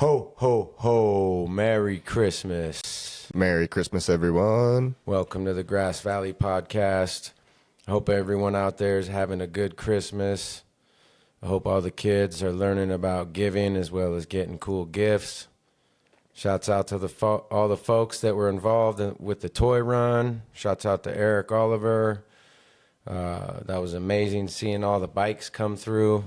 Ho, ho, ho. Merry Christmas. Merry Christmas, everyone. Welcome to the Grass Valley Podcast. I hope everyone out there is having a good Christmas. I hope all the kids are learning about giving as well as getting cool gifts. Shouts out to all the folks that were involved with the toy run. Shouts out to Eric Oliver. That was amazing seeing all the bikes come through.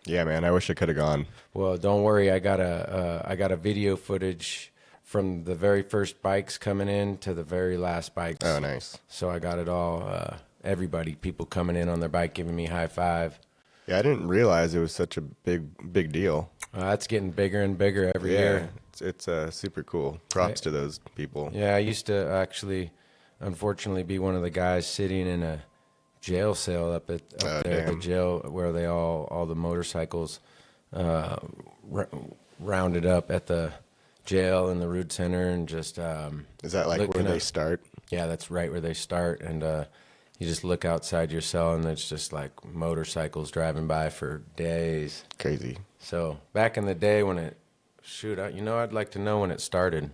Yeah, man, I wish I could have gone. Well, don't worry. I got a video footage from the very first bikes coming in to the very last bikes. Oh, nice. So I got it all. Everybody, people coming in on their bike, giving me high five. Yeah, I didn't realize it was such a big deal. It's getting bigger and bigger every year. It's super cool. Props to those people. Yeah, I used to actually, unfortunately, be one of the guys sitting in a jail cell up there at the jail where they all the motorcycles rounded up at the jail in the Root Center and just is that like where they start? Yeah, that's right where they start, and you just look outside your cell and it's just like motorcycles driving by for days. Crazy. So back in the day when I'd like to know when it started.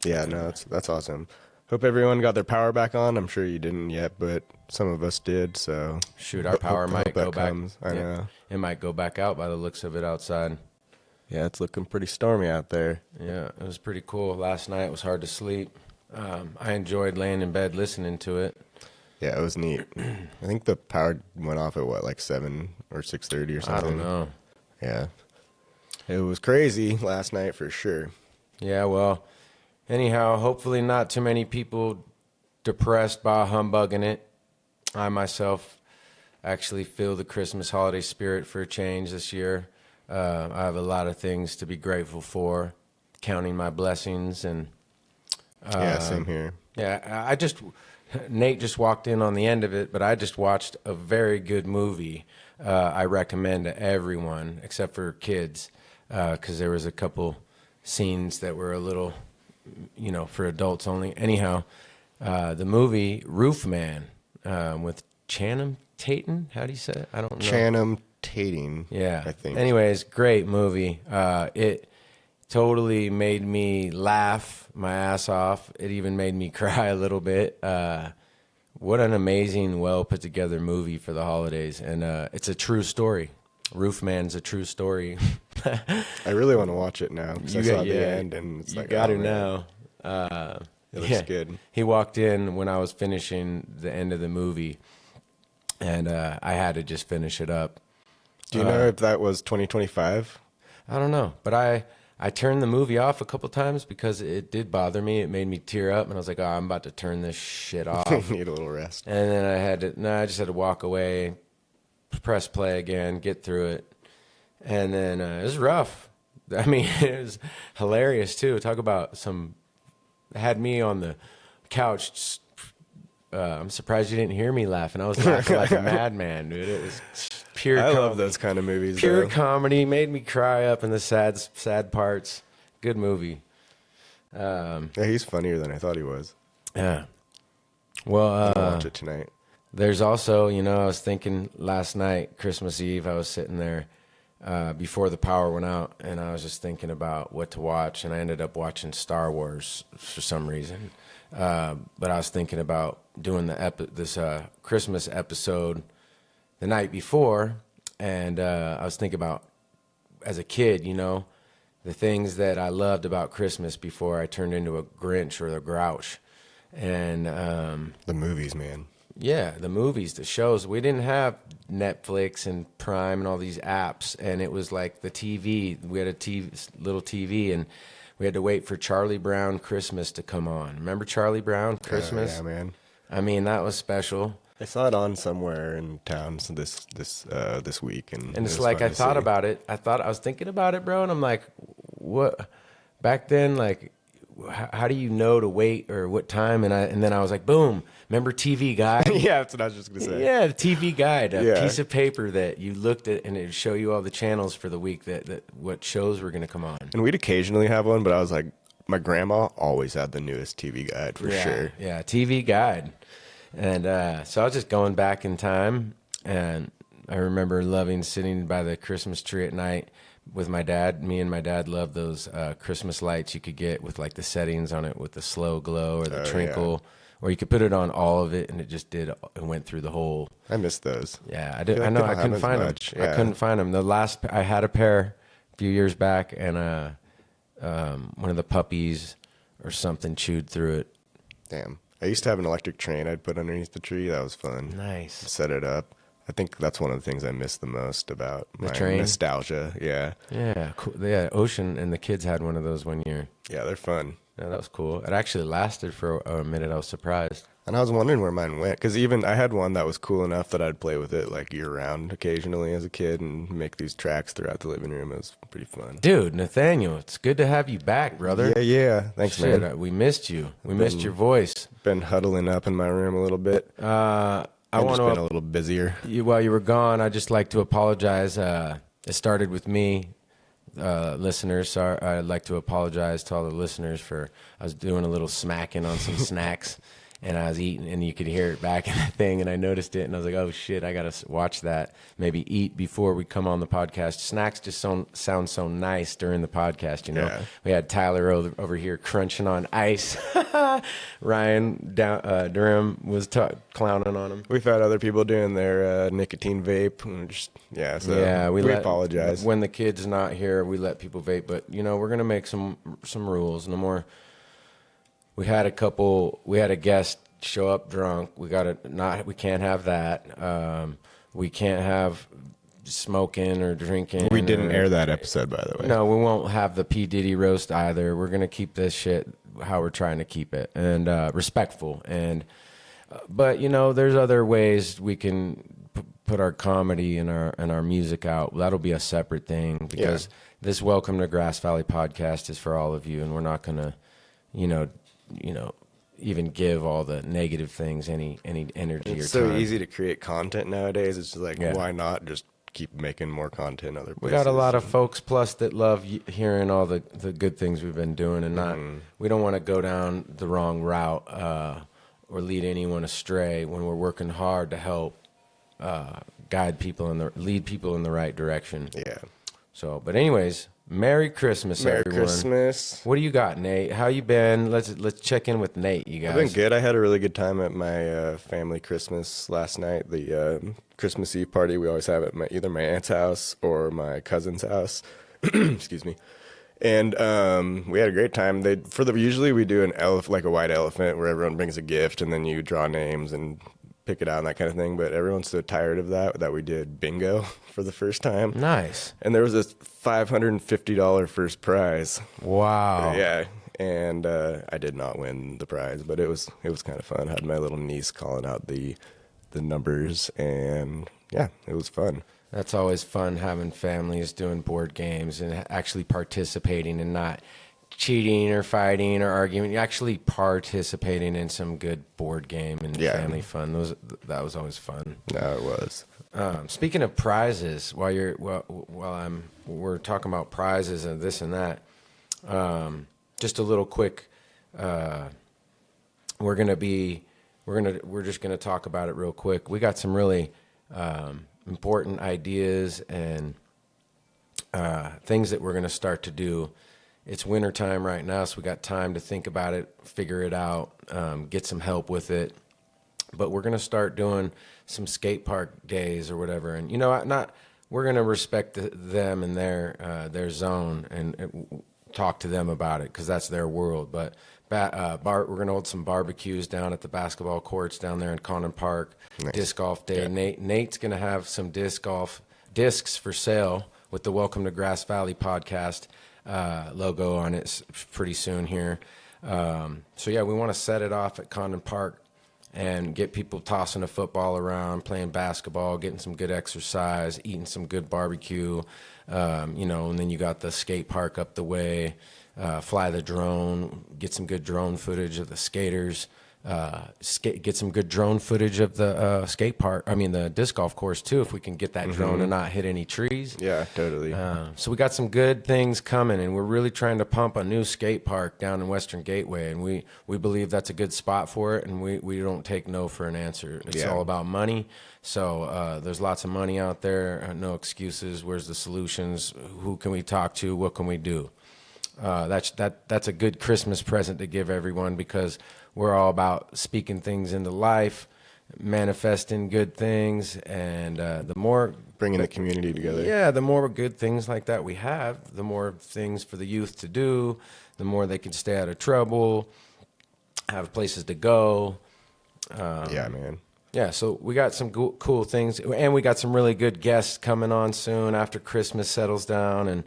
Yeah, no, that's awesome. Hope everyone got their power back on. I'm sure you didn't yet, but some of us did. So our power might go back. I know it might go back out by the looks of it outside. Yeah, it's looking pretty stormy out there. Yeah, it was pretty cool. Last night it was hard to sleep. I enjoyed laying in bed listening to it. Yeah, it was neat. I think the power went off at like 7 or 6:30 or something. I don't know. Yeah, it was crazy last night for sure. Yeah, well, anyhow, hopefully not too many people depressed by humbugging it. I myself actually feel the Christmas holiday spirit for a change this year. I have a lot of things to be grateful for, counting my blessings. And yeah, same here. Yeah, Nate just walked in on the end of it, but I just watched a very good movie I recommend to everyone except for kids because there was a couple scenes that were a little, for adults only. Anyhow, the movie Roof Man with Channing Tatum. How do you say it? I don't know. Channing Tatum. Yeah. I think. Anyways, great movie. It totally made me laugh my ass off. It even made me cry a little bit. What an amazing, well put together movie for the holidays. And it's a true story. Roof Man's a true story. I really want to watch it now because I saw the end and it's you like, got oh, it man. now. It looks good. He walked in when I was finishing the end of the movie, and I had to just finish it up. Do you know if that was 2025? I don't know, but I turned the movie off a couple times because it did bother me. It made me tear up, and I was like, I'm about to turn this shit off. Need a little rest. And then I just had to walk away, press play again, get through it. And then it was rough. I mean, it was hilarious, too. Talk about had me on the couch. I'm surprised you didn't hear me laughing. I was laughing like a madman, dude. It was pure I comedy. love those kind of movies. Pure though. comedy. Made me cry up in the sad parts. Good movie. Yeah, he's funnier than I thought he was. Yeah. Well, I'll watch it tonight. There's also, I was thinking last night, Christmas Eve, I was sitting there before the power went out, and I was just thinking about what to watch, and I ended up watching Star Wars for some reason. But I was thinking about doing this Christmas episode the night before, and I was thinking about, as a kid, the things that I loved about Christmas before I turned into a Grinch or a Grouch. And The movies, man. yeah, the movies, the shows. We didn't have Netflix and Prime and all these apps, and it was like the TV. We had a little TV, and we had to wait for Charlie Brown Christmas to come on. Remember Charlie Brown Christmas? Yeah, man. I mean, that was special. I saw it on somewhere in town this week, and it's like I thought about it. I was thinking about it, bro, and I'm like, what? Back then, like, how do you know to wait or what time? And then I was like, boom. Remember TV Guide? Yeah, that's what I was just gonna say. Yeah, the TV Guide, a piece of paper that you looked at, and it would show you all the channels for the week that what shows were going to come on. And we'd occasionally have one, but I was like, my grandma always had the newest TV Guide for sure. Yeah, TV Guide. And so I was just going back in time, and I remember loving sitting by the Christmas tree at night with my dad. Me and my dad loved those Christmas lights you could get with like the settings on it with the slow glow or the twinkle, or you could put it on all of it and it just did. It went through the whole. I miss those. Yeah, I feel did. like I they know. don't I have couldn't as find them. much. I couldn't find them. The last I had a pair a few years back, and one of the puppies or something chewed through it. Damn. I used to have an electric train I'd put underneath the tree. That was fun. Nice. Set it up. I think that's one of the things I miss the most about my train? nostalgia. Yeah. Yeah, cool. Yeah, Ocean and the kids had one of those one year. Yeah, they're fun. Yeah, that was cool. It actually lasted for a minute. I was surprised. And I was wondering where mine went, because even I had one that was cool enough that I'd play with it like year round occasionally as a kid and make these tracks throughout the living room. It was pretty fun. Dude, Nathaniel, it's good to have you back, brother. Yeah. Thanks, Shit, man. we missed you. We missed your voice. Been huddling up in my room a little bit. I I've want just been a to. little busier. While you were gone, I'd just like to apologize. It started with me, listeners. Sorry, I'd like to apologize to all the listeners for. I was doing a little smacking on some snacks. And I was eating, and you could hear it back in the thing, and I noticed it, and I was like, oh, shit, I got to watch that. Maybe eat before we come on the podcast. Snacks just sound so nice during the podcast, you know? Yeah. We had Tyler over here crunching on ice. Ryan Durham was clowning on him. We've had other people doing their nicotine vape. And we apologize. When the kid's not here, we let people vape, but, you know, we're going to make some rules. No more. We had a guest show up drunk. We can't have that. We can't have smoking or drinking. We didn't air that episode, by the way. No, we won't have the P. Diddy roast either. We're going to keep this shit how we're trying to keep it, and respectful. But you know, there's other ways we can put our comedy and our music out. That'll be a separate thing, because this Welcome to Grass Valley podcast is for all of you, and we're not going to, you know, even give all the negative things any energy or time. It's so easy to create content nowadays. It's just like, why not just keep making more content other places? We got a lot of folks plus that love hearing all the good things we've been doing, and we don't want to go down the wrong route or lead anyone astray when we're working hard to help lead people in the right direction. Yeah. So, but anyways, Merry Christmas, Merry everyone. Christmas. What do you got, Nate? How you been? Let's check in with Nate, you guys. I've been good. I had a really good time at my family Christmas last night. The Christmas Eve party we always have at either my aunt's house or my cousin's house. Excuse me. And we had a great time. Usually we do like a white elephant where everyone brings a gift and then you draw names and pick it out and that kind of thing. But everyone's so tired of that we did bingo for the first time. Nice. And there was this $550 first prize. Wow. Yeah. And I did not win the prize, but it was kind of fun. I had my little niece calling out the numbers, and yeah, it was fun. That's always fun, having families doing board games and actually participating and not cheating or fighting or arguing. You're actually participating in some good board game and family fun. That was always fun. No, it was. Speaking of prizes, while we're talking about prizes and this and that, just a little quick. We're just gonna talk about it real quick. We got some really important ideas and things that we're gonna start to do. It's wintertime right now, so we got time to think about it, figure it out, get some help with it. But we're gonna start doing some skate park days or whatever, and we're gonna respect them and their zone and talk to them about it because that's their world. But we're gonna hold some barbecues down at the basketball courts down there in Condon Park. Nice. Disc golf day. Yeah. Nate's gonna have some discs for sale with the Welcome to Grass Valley podcast logo on it pretty soon here. So yeah, we want to set it off at Condon Park and get people tossing a football around, playing basketball, getting some good exercise, eating some good barbecue, and then you got the skate park up the way, fly the drone, get some good drone footage of the skaters get some good drone footage of the skate park. I mean, the disc golf course too, if we can get that drone and not hit any trees. Yeah, totally. So we got some good things coming, and we're really trying to pump a new skate park down in Western Gateway, and we believe that's a good spot for it, and we don't take no for an answer. It's all about money. So there's lots of money out there, no excuses. Where's the solutions? Who can we talk to? What can we do? That's a good Christmas present to give everyone, because we're all about speaking things into life, manifesting good things, and the more Bringing the community together. yeah, the more good things like that we have, the more things for the youth to do, the more they can stay out of trouble, have places to go. Yeah, man. Yeah, so we got some cool things, and we got some really good guests coming on soon after Christmas settles down and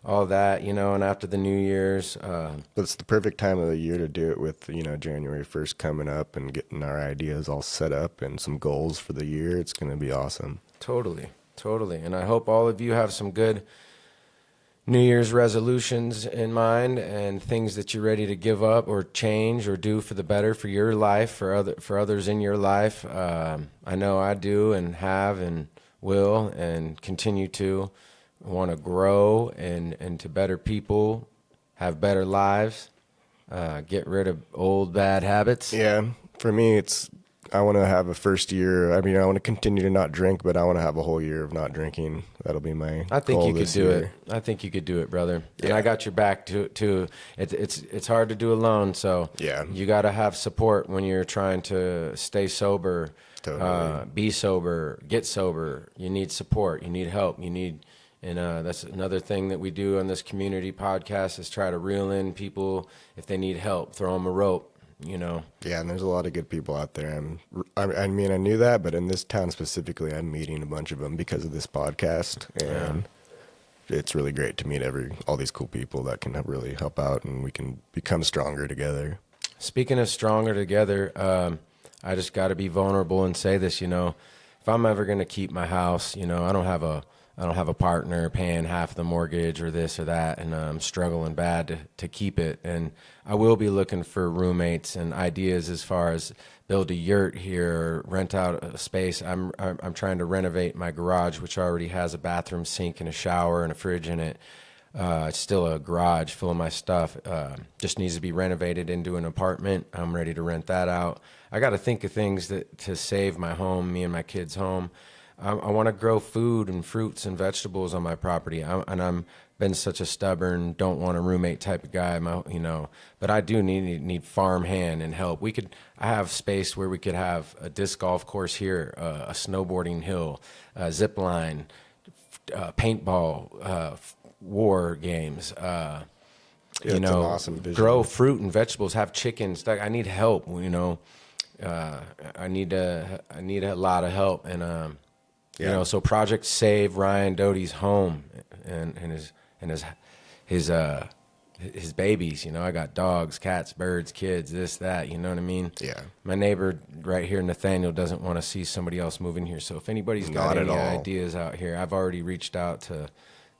all that, you know, and after the New Year's. But it's the perfect time of the year to do it with, you know, January 1st coming up and getting our ideas all set up and some goals for the year. It's going to be awesome. Totally. And I hope all of you have some good New Year's resolutions in mind and things that you're ready to give up or change or do for the better for your life, for others in your life. I know I do and have and will and continue to want to grow and to better people, have better lives, get rid of old bad habits. Yeah, for me, I want to have a first year. I mean, I want to continue to not drink, but I want to have a whole year of not drinking. That'll be my I think goal you could this do year. it. I think you could do it, brother. And Yeah. I got your back too. It's hard to do alone, so Yeah. you got to have support when you're trying to stay sober, Totally. be sober, get sober. You need support. You need help. And that's another thing that we do on this community podcast is try to reel in people if they need help, throw them a rope, you know. Yeah, and there's a lot of good people out there. I mean, I knew that, but in this town specifically, I'm meeting a bunch of them because of this podcast, and it's really great to meet all these cool people that can really help out, and we can become stronger together. Speaking of stronger together, I just got to be vulnerable and say this, you know, if I'm ever going to keep my house, you know, I don't have a partner paying half the mortgage or this or that, and I'm struggling bad to keep it. And I will be looking for roommates and ideas as far as build a yurt here, rent out a space. I'm trying to renovate my garage, which already has a bathroom sink and a shower and a fridge in it. It's still a garage full of my stuff. Just needs to be renovated into an apartment. I'm ready to rent that out. I got to think of things to save my home, me and my kids' home. I want to grow food and fruits and vegetables on my property. I'm been such a stubborn, don't want a roommate type of guy, you know. But I do need farm hand and help. I have space where we could have a disc golf course here, a snowboarding hill, a zip line, paintball, war games. It's an awesome vision. Grow fruit and vegetables. Have chickens. I need help. You know, I need a lot of help and. You know, so Project Save Ryan Doty's home and his babies. You know, I got dogs, cats, birds, kids, this, that. You know what I mean? Yeah. My neighbor right here, Nathaniel, doesn't want to see somebody else moving here. So if anybody's got any ideas out here, I've already reached out to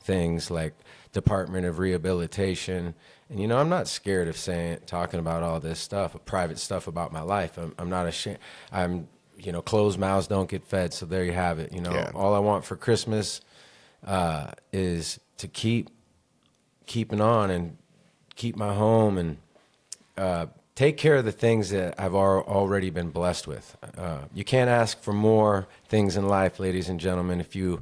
things like Department of Rehabilitation. And, you know, I'm not scared of talking about all this stuff, private stuff about my life. I'm not ashamed. You know, closed mouths don't get fed. So there you have it. You know, all I want for Christmas is to keeping on and keep my home and take care of the things that I've already been blessed with. You can't ask for more things in life, ladies and gentlemen, if you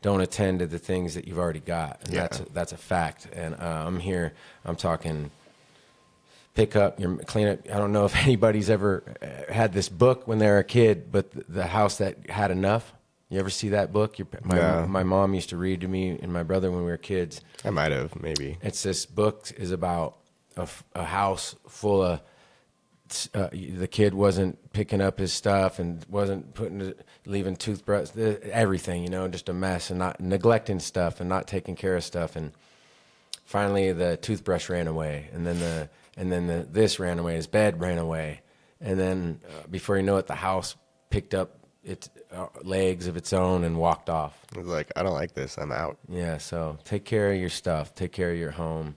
don't attend to the things that you've already got. And that's a fact. And I'm here. I'm talking pick up, clean up. I don't know if anybody's ever had this book when they were a kid, but the House That Had Enough. You ever see that book? My mom used to read to me and my brother when we were kids. I might have, maybe. It's this book is about a house full of the kid wasn't picking up his stuff and wasn't leaving toothbrush, everything, you know, just a mess and not neglecting stuff and not taking care of stuff. And finally the toothbrush ran away, and then this ran away, his bed ran away. And then before you know it, the house picked up its legs of its own and walked off. It was like, I don't like this. I'm out. Yeah, so take care of your stuff. Take care of your home.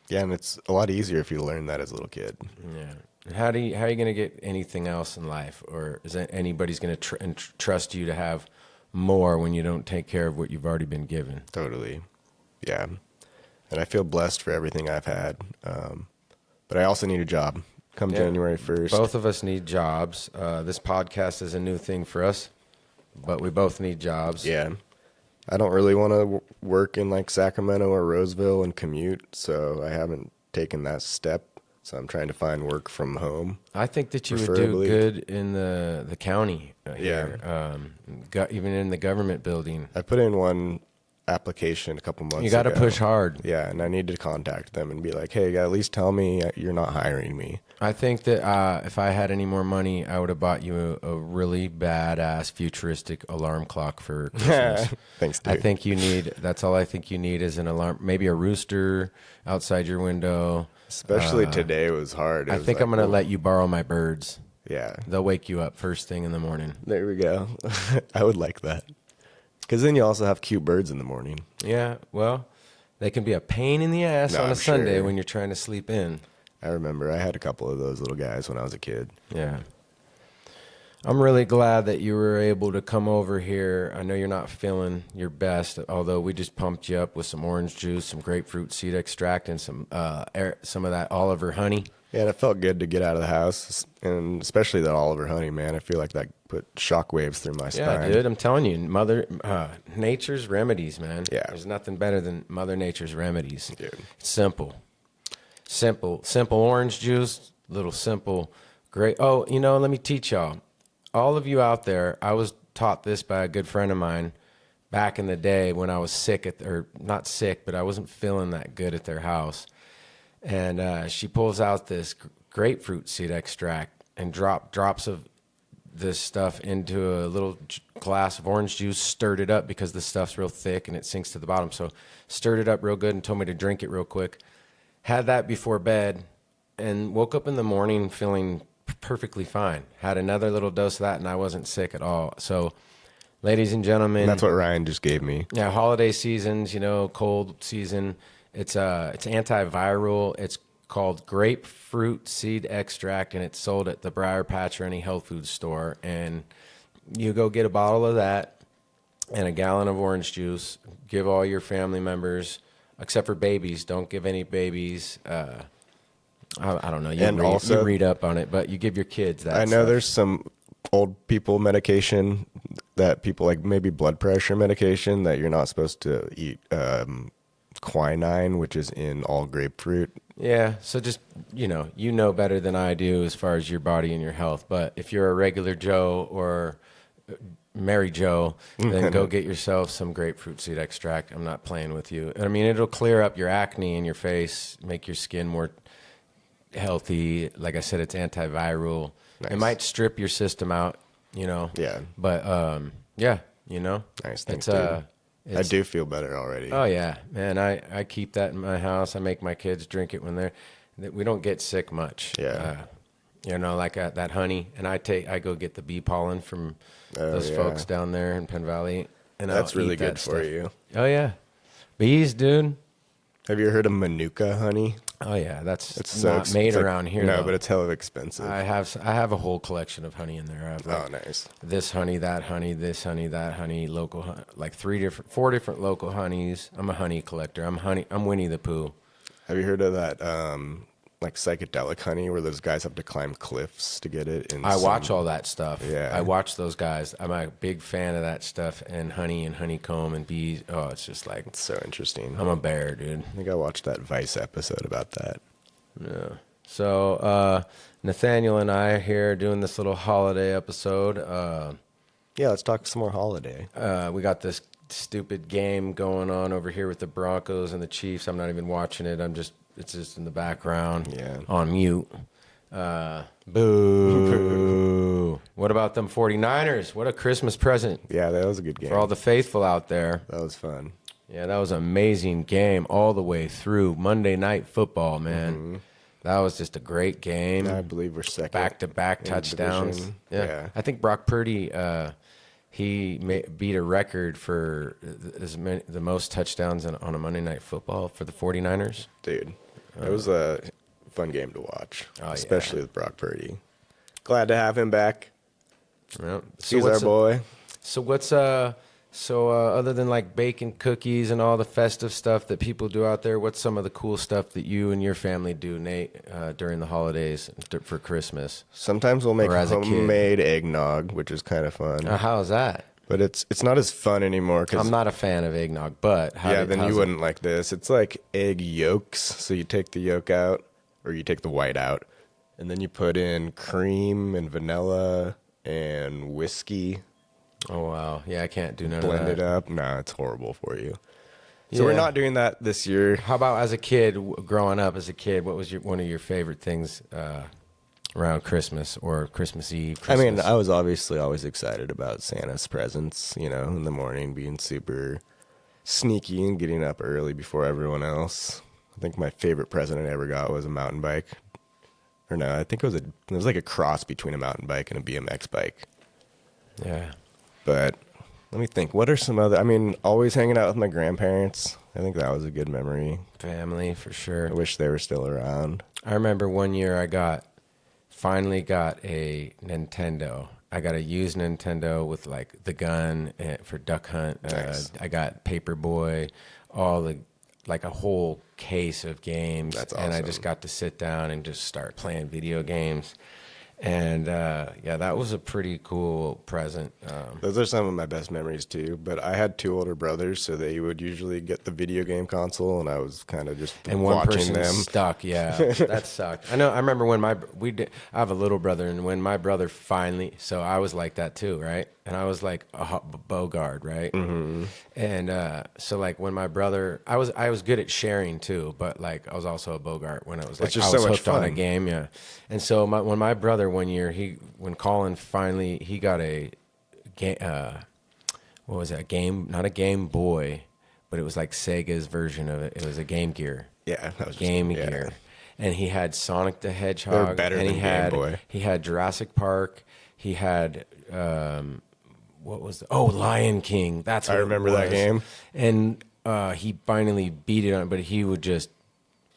Yeah, and it's a lot easier if you learn that as a little kid. Yeah. How are you going to get anything else in life? Or is that anybody's going to trust you to have more when you don't take care of what you've already been given? Totally. Yeah. And I feel blessed for everything I've had. But I also need a job come January 1st. Both of us need jobs. This podcast is a new thing for us, but we both need jobs. Yeah. I don't really want to work in like Sacramento or Roseville and commute, so I haven't taken that step. So I'm trying to find work from home. I think that you would do preferably. good in the county here, even in the government building. I put in one application a couple months ago. You got to push hard. Yeah, and I need to contact them and be like, hey, at least tell me you're not hiring me. I think that if I had any more money, I would have bought you a really badass futuristic alarm clock for Christmas. Thanks, dude. That's all I think you need is an alarm, maybe a rooster outside your window. Especially today was hard. I think I'm going to let you borrow my birds. Yeah. They'll wake you up first thing in the morning. There we go. I would like that. Because then you also have cute birds in the morning. Yeah, well, they can be a pain in the ass on a Sunday when you're trying to sleep in. I remember I had a couple of those little guys when I was a kid. Yeah. I'm really glad that you were able to come over here. I know you're not feeling your best, although we just pumped you up with some orange juice, some grapefruit seed extract, and some of that Oliver honey. Yeah, and it felt good to get out of the house, and especially that Oliver honey, man. I feel like that put shockwaves through my spine. Yeah, dude, I'm telling you, nature's remedies, man. Yeah. There's nothing better than Mother Nature's remedies. Dude. It's simple orange juice, little simple, great. Oh, let me teach y'all. All of you out there, I was taught this by a good friend of mine back in the day when I was sick or not sick, but I wasn't feeling that good at their house. And she pulls out this grapefruit seed extract and drops of this stuff into a little glass of orange juice, stirred it up because the stuff's real thick and it sinks to the bottom. So stirred it up real good and told me to drink it real quick. Had that before bed and woke up in the morning feeling perfectly fine. Had another little dose of that and I wasn't sick at all. So, ladies and gentlemen, And that's what Ryan just gave me. Yeah, holiday seasons, cold season. It's antiviral. It's called grapefruit seed extract, and it's sold at the Briar Patch or any health food store. And you go get a bottle of that and a gallon of orange juice. Give all your family members, except for babies. Don't give any babies. I don't know. You read up on it, but you give your kids that. I know there's some old people medication that people like, maybe blood pressure medication that you're not supposed to eat. Quinine, which is in all grapefruit. Yeah, so just, you know better than I do as far as your body and your health. But if you're a regular Joe or Mary Joe, then go get yourself some grapefruit seed extract. I'm not playing with you. I mean, it'll clear up your acne in your face, make your skin more healthy. Like I said, it's antiviral. Nice. It might strip your system out, Yeah. But, Nice. Thanks, dude. I do feel better already. Oh yeah, man. I keep that in my house. I make my kids drink it when we don't get sick much. Yeah. Like that honey, and I go get the bee pollen from those folks down there in Penn Valley, and that's I'll really eat that good for stuff. you. Oh yeah, bees, dude. Have you heard of Manuka honey? Oh yeah, it's so not made around here. No, though. but it's hell of expensive. I have a whole collection of honey in there. Nice. This honey, that honey, this honey, that honey, local, like 4 different local honeys. I'm a honey collector. I'm Winnie the Pooh. Have you heard of that like psychedelic honey where those guys have to climb cliffs to get it? I watch all that stuff. Yeah. I watch those guys. I'm a big fan of that stuff and honey and honeycomb and bees. Oh, it's just like, It's so interesting. I'm a bear, dude. I think I watched that Vice episode about that. Yeah. So, Nathaniel and I are here doing this little holiday episode. Yeah, let's talk some more holiday. We got this stupid game going on over here with the Broncos and the Chiefs. I'm not even watching it. It's just in the background. Yeah. On mute. Boo. What about them 49ers? What a Christmas present Yeah, that was a good game. for all the faithful out there. That was fun. Yeah, that was an amazing game all the way through. Monday Night Football, man. Mm-hmm. That was just a great game. I believe we're second. Back-to-back in touchdowns. division. Yeah. I think Brock Purdy, he beat a record for the most touchdowns on a Monday Night Football for the 49ers. Dude, it was fun game to watch, Oh, especially yeah. with Brock Purdy. Glad to have him back. Yep. He's our boy. So what's other than like baking cookies and all the festive stuff that people do out there, what's some of the cool stuff that you and your family do, Nate, during the holidays for Christmas? Sometimes we'll make Or as a kid? homemade eggnog, which is kind of fun. How's that? But it's not as fun anymore. I'm not a fan of eggnog, but Then you wouldn't like this. It's like egg yolks. So you take the yolk out, or you take the white out, and then you put in cream and vanilla and whiskey. Oh wow, yeah, I can't do none of that. Blend it up. No, it's horrible for you. So we're not doing that this year. How about as a kid, growing up as a kid, what was one of your favorite things around Christmas or Christmas Eve? I mean, I was obviously always excited about Santa's presents, in the morning, being super sneaky and getting up early before everyone else. I think my favorite present I ever got was a mountain bike. Or no, I think it was like a cross between a mountain bike and a BMX bike. Yeah. But let me think. What are some other... always hanging out with my grandparents. I think that was a good memory. Family, for sure. I wish they were still around. I remember one year I finally got a Nintendo. I got a used Nintendo with like the gun for Duck Hunt. Nice. I got Paperboy, like a whole case of games. That's And I awesome. just got to sit down and just start playing video games. And that was a pretty cool present. Those are some of my best memories too. But I had two older brothers, so they would usually get the video game console, and I was kind of just And one watching person them. stuck. Yeah, that sucked. I know. I remember when I have a little brother, and when my brother finally, so I was like that too, right? And I was like a Bogard, right? Mm-hmm. And so like when my brother, I was good at sharing too, but like I was also a Bogart when I was like It's just I was so much hooked on a fun. game, yeah. And so when my brother one year when Colin finally he got a game, what was that, a game? Not a Game Boy, but it was like Sega's version of it. It was a Game Gear. Yeah, that was Game yeah. Gear. And he had Sonic the Hedgehog. They're better and than he Game had, Boy. He had Jurassic Park. He had what was Lion King. That's what I remember it that was. game. And he finally beat it on, but he would just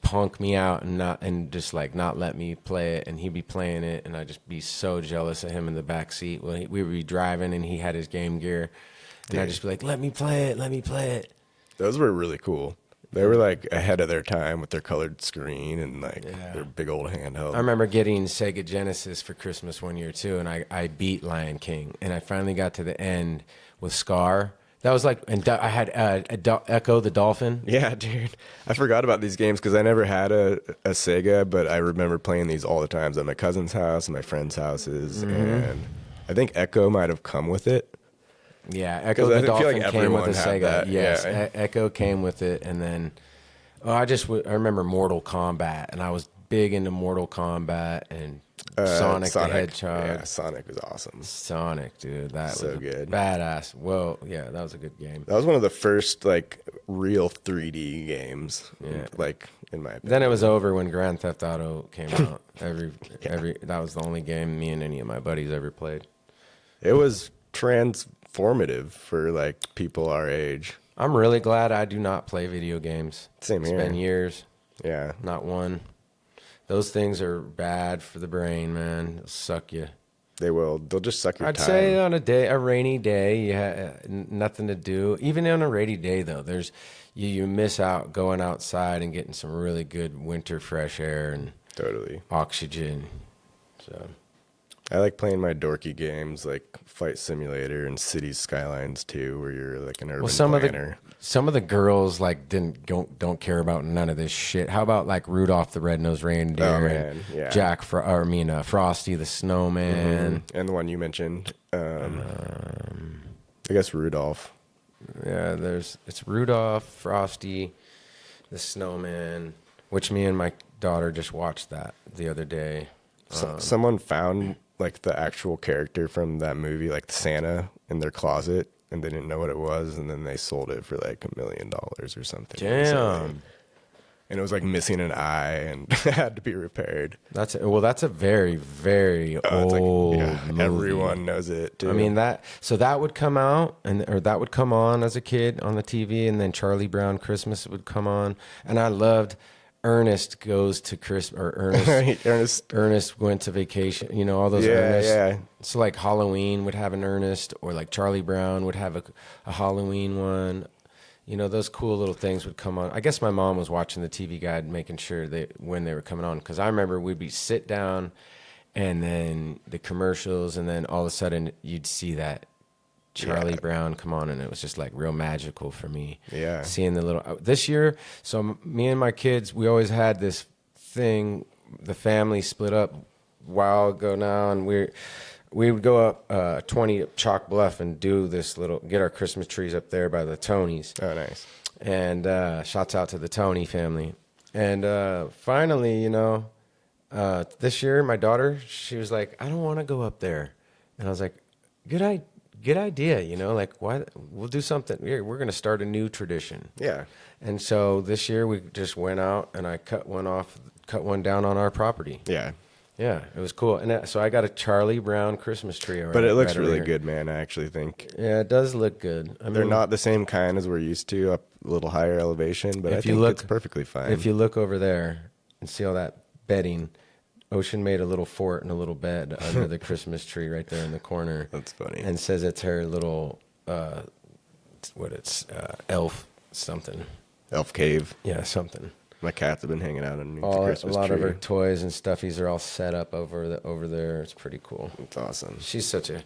punk me out and just like not let me play it, and he'd be playing it, and I'd just be so jealous of him in the back seat. Well, we would be driving, and he had his Game Gear, and I'd just be like, "Let me play it, let me play it." Those were really cool. They were like ahead of their time with their colored screen and like their big old handheld. I remember getting Sega Genesis for Christmas one year too, and I beat Lion King, and I finally got to the end with Scar. That was like, and I had Echo the Dolphin. Yeah, dude. I forgot about these games because I never had a Sega, but I remember playing these all the times at my cousin's house and my friends' houses. Mm-hmm. And I think Echo might have come with it. Yeah, Echo 'Cause I the feel like Dolphin came with everyone a had Sega. that, Yes, yeah. Echo came with it, and then I remember Mortal Kombat, and I was big into Mortal Kombat and Sonic the Hedgehog. Yeah, Sonic was awesome. Sonic, dude, that So was good. badass. Well, yeah, that was a good game. That was one of the first like real 3D games. Yeah. Like in my opinion. Then it was over when Grand Theft Auto came out. That was the only game me and any of my buddies ever played. It was transformative for like people our age. I'm really glad I do not play video games. Same It's here. been years, Yeah. not one. Those things are bad for the brain, man. They'll suck you. They will. They'll just suck your I'd time. say on a rainy day, you have nothing to do. Even on a rainy day, though, you miss out going outside and getting some really good winter fresh air and Totally. oxygen. So I like playing my dorky games like Flight Simulator and Cities Skylines too, where you're like an urban planner. some of the girls like don't care about none of this shit. How about like Rudolph the Red-Nosed Reindeer? Oh, and man, yeah. Frosty the Snowman. And the one you mentioned, I guess Rudolph. Yeah, it's Rudolph, Frosty, the Snowman, which me and my daughter just watched that the other day. Someone found like the actual character from that movie, like Santa, in their closet, and they didn't know what it was, and then they sold it for like $1 million or something. Damn. And it was like missing an eye and had to be repaired. That's a very, very It's like, old yeah, movie. everyone knows it too. I mean that would come out or that would come on as a kid on the TV, and then Charlie Brown Christmas would come on, and I loved Ernest goes to Christmas, or Ernest went to vacation. You know, all those Ernests. Yeah. So like Halloween would have an Ernest, or like Charlie Brown would have a Halloween one. You know, those cool little things would come on. I guess my mom was watching the TV guide, making sure that when they were coming on, because I remember we'd be sit down, and then the commercials, and then all of a sudden you'd see that Charlie Brown come on, and it was just like real magical for me. Yeah. Seeing the little this year. So me and my kids, we always had this thing. The family split up a while ago now, and we would go up 20 Chalk Bluff and do this get our Christmas trees up there by the Tonys. Oh, nice. And shouts out to the Tony family. And finally, you know, this year my daughter, she was like, I don't want to go up there. And I was like, good idea, you know, like, why? We'll do something. We're going to start a new tradition. Yeah. And so this year we just went out and I cut one down on our property. Yeah. Yeah, it was cool. And so I got a Charlie Brown Christmas tree. But it looks really good, man, I actually think. Yeah, it does look good. I mean, they're not the same kind as we're used to, up a little higher elevation, but I think it's perfectly fine. If you look over there and see all that bedding, Ocean made a little fort and a little bed under the Christmas tree right there in the corner. That's funny. And says it's her little, elf something. Elf cave. Yeah, something. My cats have been hanging out underneath the Christmas tree. A lot of her tree. toys and stuffies are all set up over there. It's pretty cool. It's awesome. She's such a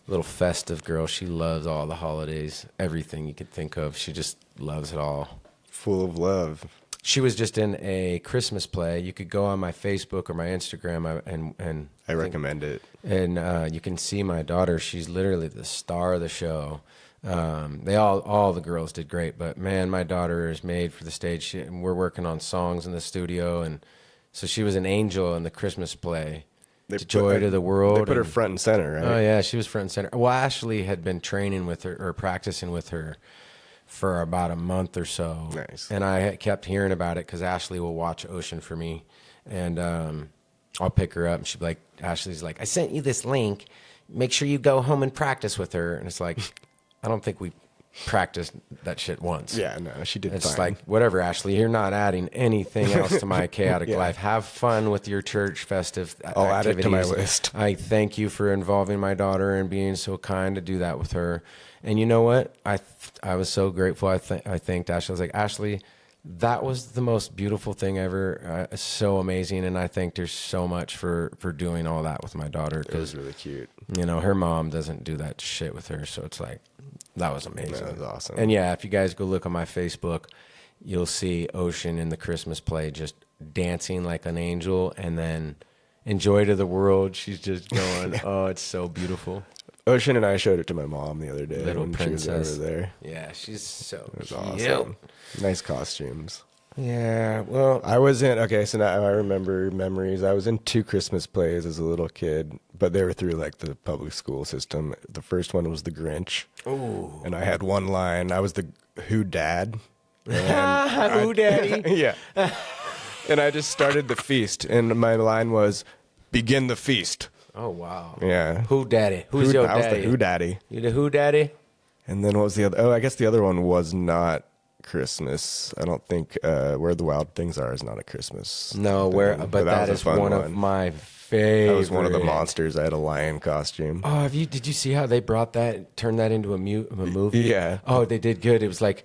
little festive girl. She loves all the holidays, everything you could think of. She just loves it all. Full of love. She was just in a Christmas play. You could go on my Facebook or my Instagram, and I recommend it. And you can see my daughter. She's literally the star of the show. All the girls did great, but man, my daughter is made for the stage. We're working on songs in the studio, and so she was an angel in the Christmas play. Joy to the World. They put her front and center, right? Oh yeah, she was front and center. Well, Ashley had been training with her or practicing with her for about a month or so. Nice. And I kept hearing about it because Ashley will watch Ocean for me, and I'll pick her up, and she'll be like, Ashley's like, I sent you this link. Make sure you go home and practice with her. And it's like, I don't think we practiced that shit once. Yeah, no, she did. It's fine. like, whatever, Ashley, you're not adding anything else to my chaotic life. Have fun with your church festive I'll activities. add it to my list. I thank you for involving my daughter and being so kind to do that with her. And you know what? I was so grateful. I thanked Ashley. I was like, Ashley, that was the most beautiful thing ever. So amazing. And I thanked her so much for doing all that with my daughter. It was really cute. You know, her mom doesn't do that shit with her. So it's like, that was amazing. That was awesome. And yeah, if you guys go look on my Facebook, you'll see Ocean in the Christmas play just dancing like an angel. And then in Joy to the World, she's just going, oh, it's so beautiful. Ocean and I showed it to my mom the other day. Little when princess. She was over there. Yeah, she's so It was cute. awesome. Nice costumes. Yeah, well, So now I remember memories. I was in 2 Christmas plays as a little kid, but they were through like the public school system. The first one was The Grinch. ooh. And I had one line. I was the Who Dad. Who daddy? Yeah. And I just started the feast, and my line was, begin the feast. Oh, wow. Yeah. Who daddy? Who's your I was daddy? the Who Daddy. You the who daddy? And then what was the other? Oh, I guess the other one was not Christmas. I don't think Where the Wild Things Are is not a Christmas. No, but that was is a fun one of my favorite. That was one of the monsters. I had a lion costume. Oh, did you see how they turned that into a movie? Yeah. Oh, they did good. It was like,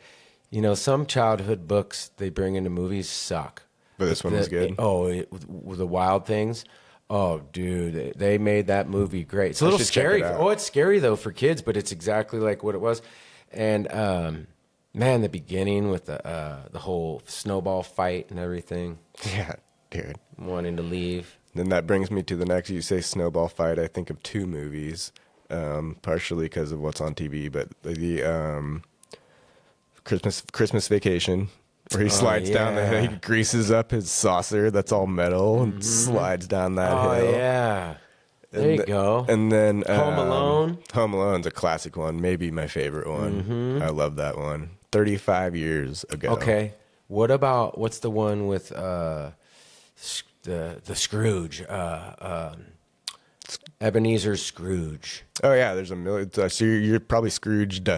you know, some childhood books they bring into movies suck. But this one was good. With the Wild Things. Oh, dude, they made that movie great. It's a little should check scary. it out. Oh, it's scary though for kids, but it's exactly like what it was. And man, the beginning with the whole snowball fight and everything. Yeah, dude. Wanting to leave. Then that brings me to the next. You say snowball fight. I think of 2 movies, partially because of what's on TV, but the Christmas Vacation. Where he slides down the hill, he greases up his saucer that's all metal and slides down that hill. Oh, yeah. There you go. And then Home Alone. Home Alone's a classic one, maybe my favorite one. I love that one. 35 years ago. Okay. What's the one with the Scrooge? Ebenezer Scrooge. Oh, yeah, there's a million. So you're probably Scrooged.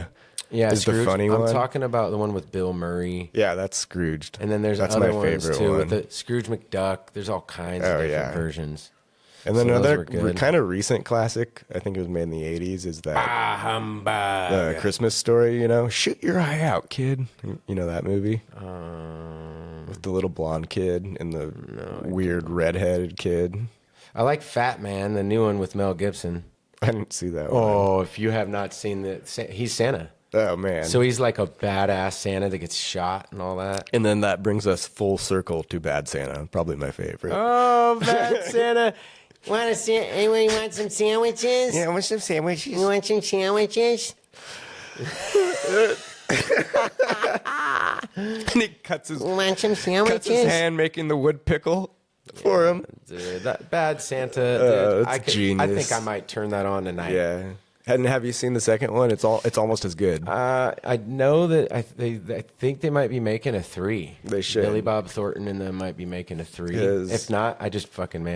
Yeah, is the Scrooge. funny I'm one. talking about the one with Bill Murray. Yeah, that's Scrooged. And then there's that's other my ones favorite too one. with the Scrooge McDuck. There's all kinds of different versions. And then So those another were good. kind of recent classic, I think it was made in the 80s, is that Ah, humbug. Christmas Story, shoot your eye out, kid. You know that movie? With the little blonde kid and the weird redheaded kid. I like Fat Man, the new one with Mel Gibson. I didn't see that one. Oh, if you have not seen he's Santa. Oh, man. So he's like a badass Santa that gets shot and all that. And then that brings us full circle to Bad Santa, probably my favorite. Oh, Bad Santa. Anyone want some sandwiches? Yeah, I want some sandwiches. You want some sandwiches? And he cuts his hand making the wood pickle for him. Dude, that Bad Santa. It's genius. I think I might turn that on tonight. Yeah. And have you seen the second one? It's almost as good. I know that I think they might be making a 3. They should. Billy Bob Thornton and them might be making a 3. If not, I just fucking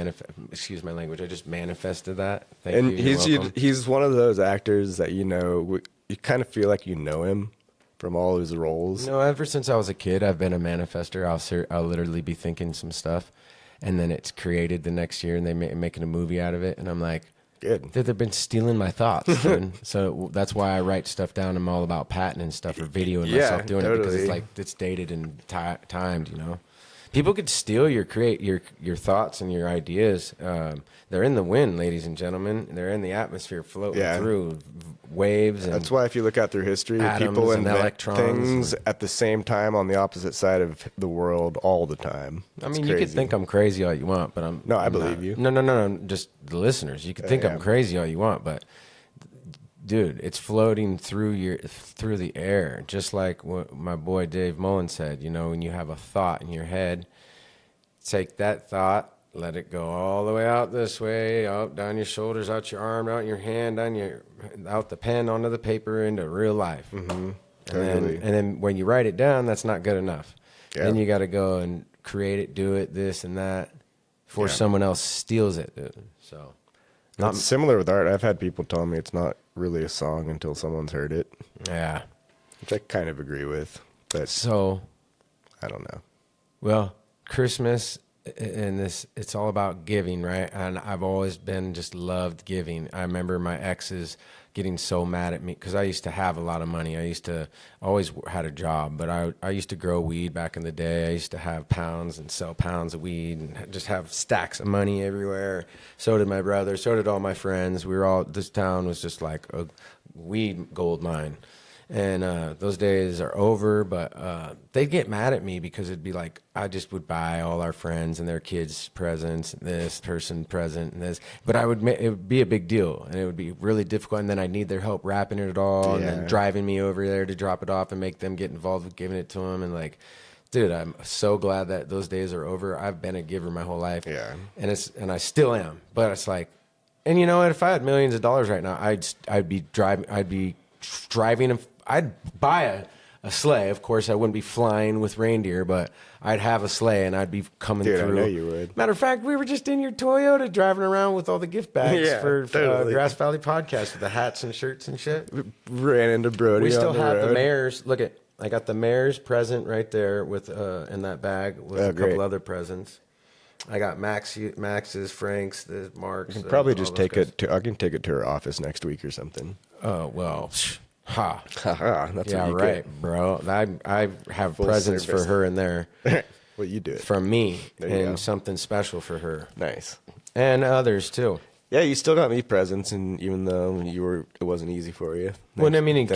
excuse my language. I just manifested that. Thank you. He's one of those actors that you kind of feel like you know him from all his roles. Ever since I was a kid, I've been a manifester. I'll literally be thinking some stuff, and then it's created the next year, and they making a movie out of it, and I'm like, good. They've been stealing my thoughts, dude. So that's why I write stuff down. I'm all about patenting stuff or videoing myself doing it because it's dated and timed. People could steal your thoughts and your ideas. They're in the wind, ladies and gentlemen. They're in the atmosphere, floating through waves. And that's why if you look out through history, people invent things at the same time on the opposite side of the world all the time. You could think I'm crazy all you want, but I believe you. No. Just the listeners. You could think I'm crazy all you want, but dude, it's floating through the air, just like what my boy Dave Mullen said. When you have a thought in your head, take that thought, let it go all the way out this way, out down your shoulders, out your arm, out your hand, out the pen, onto the paper, into real life. Mm-hmm. And then when you write it down, that's not good enough. Yeah. Then you got to go and create it, do it, this and that, before someone else steals it, dude. So, it's similar with art. I've had people tell me it's not really a song until someone's heard it. Yeah, which I kind of agree with. But I don't know. Well, Christmas and it's all about giving, right? And I've always just loved giving. I remember my exes getting so mad at me because I used to have a lot of money. I always had a job, but I used to grow weed back in the day. I used to have pounds and sell pounds of weed and just have stacks of money everywhere. So did my brother. So did all my friends. This town was just like a weed gold mine. And those days are over, but they'd get mad at me because it'd be like I just would buy all our friends and their kids presents, and this person present, and this. But it would be a big deal, and it would be really difficult. And then I'd need their help wrapping it all, and then driving me over there to drop it off and make them get involved with giving it to them. And like, dude, I'm so glad that those days are over. I've been a giver my whole life, and I still am. But it's like, and you know what? If I had millions of dollars right now, I'd be driving. I'd buy a sleigh. Of course, I wouldn't be flying with reindeer, but I'd have a sleigh and I'd be coming through. I know you would. Matter of fact, we were just in your Toyota driving around with all the gift bags for Grass Valley Podcast with the hats and shirts and shit. We ran into Brody. We still have the mayor's. I got the mayor's present right there with in that bag with a couple other presents. I got Max's, Frank's, the Mark's. You can probably just take it. I can take it to her office next week or something. Oh well. Ha. That's yeah, what you right, get. bro. I have full presents service for her in there. Well, you do it. From me, and something special for her. Nice. And others, too. Yeah, you still got me presents, and even though it wasn't easy for you. Well, I mean,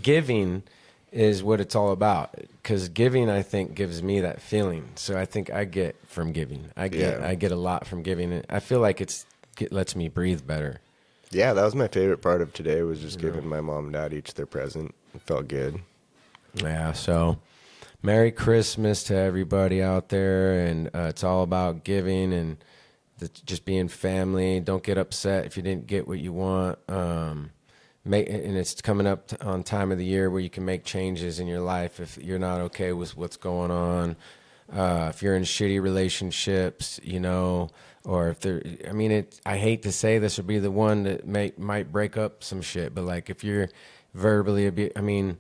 giving is what it's all about. Because giving, I think, gives me that feeling. So I think I get from giving. I get a lot from giving. I feel like it lets me breathe better. Yeah, that was my favorite part of today, was just giving my mom and dad each their present. It felt good. Yeah, so Merry Christmas to everybody out there, and it's all about giving and just being family. Don't get upset if you didn't get what you want. And it's coming up on time of the year where you can make changes in your life if you're not okay with what's going on. If you're in shitty relationships, or if I hate to say this would be the one that might break up some shit, but like if you're verbally I mean,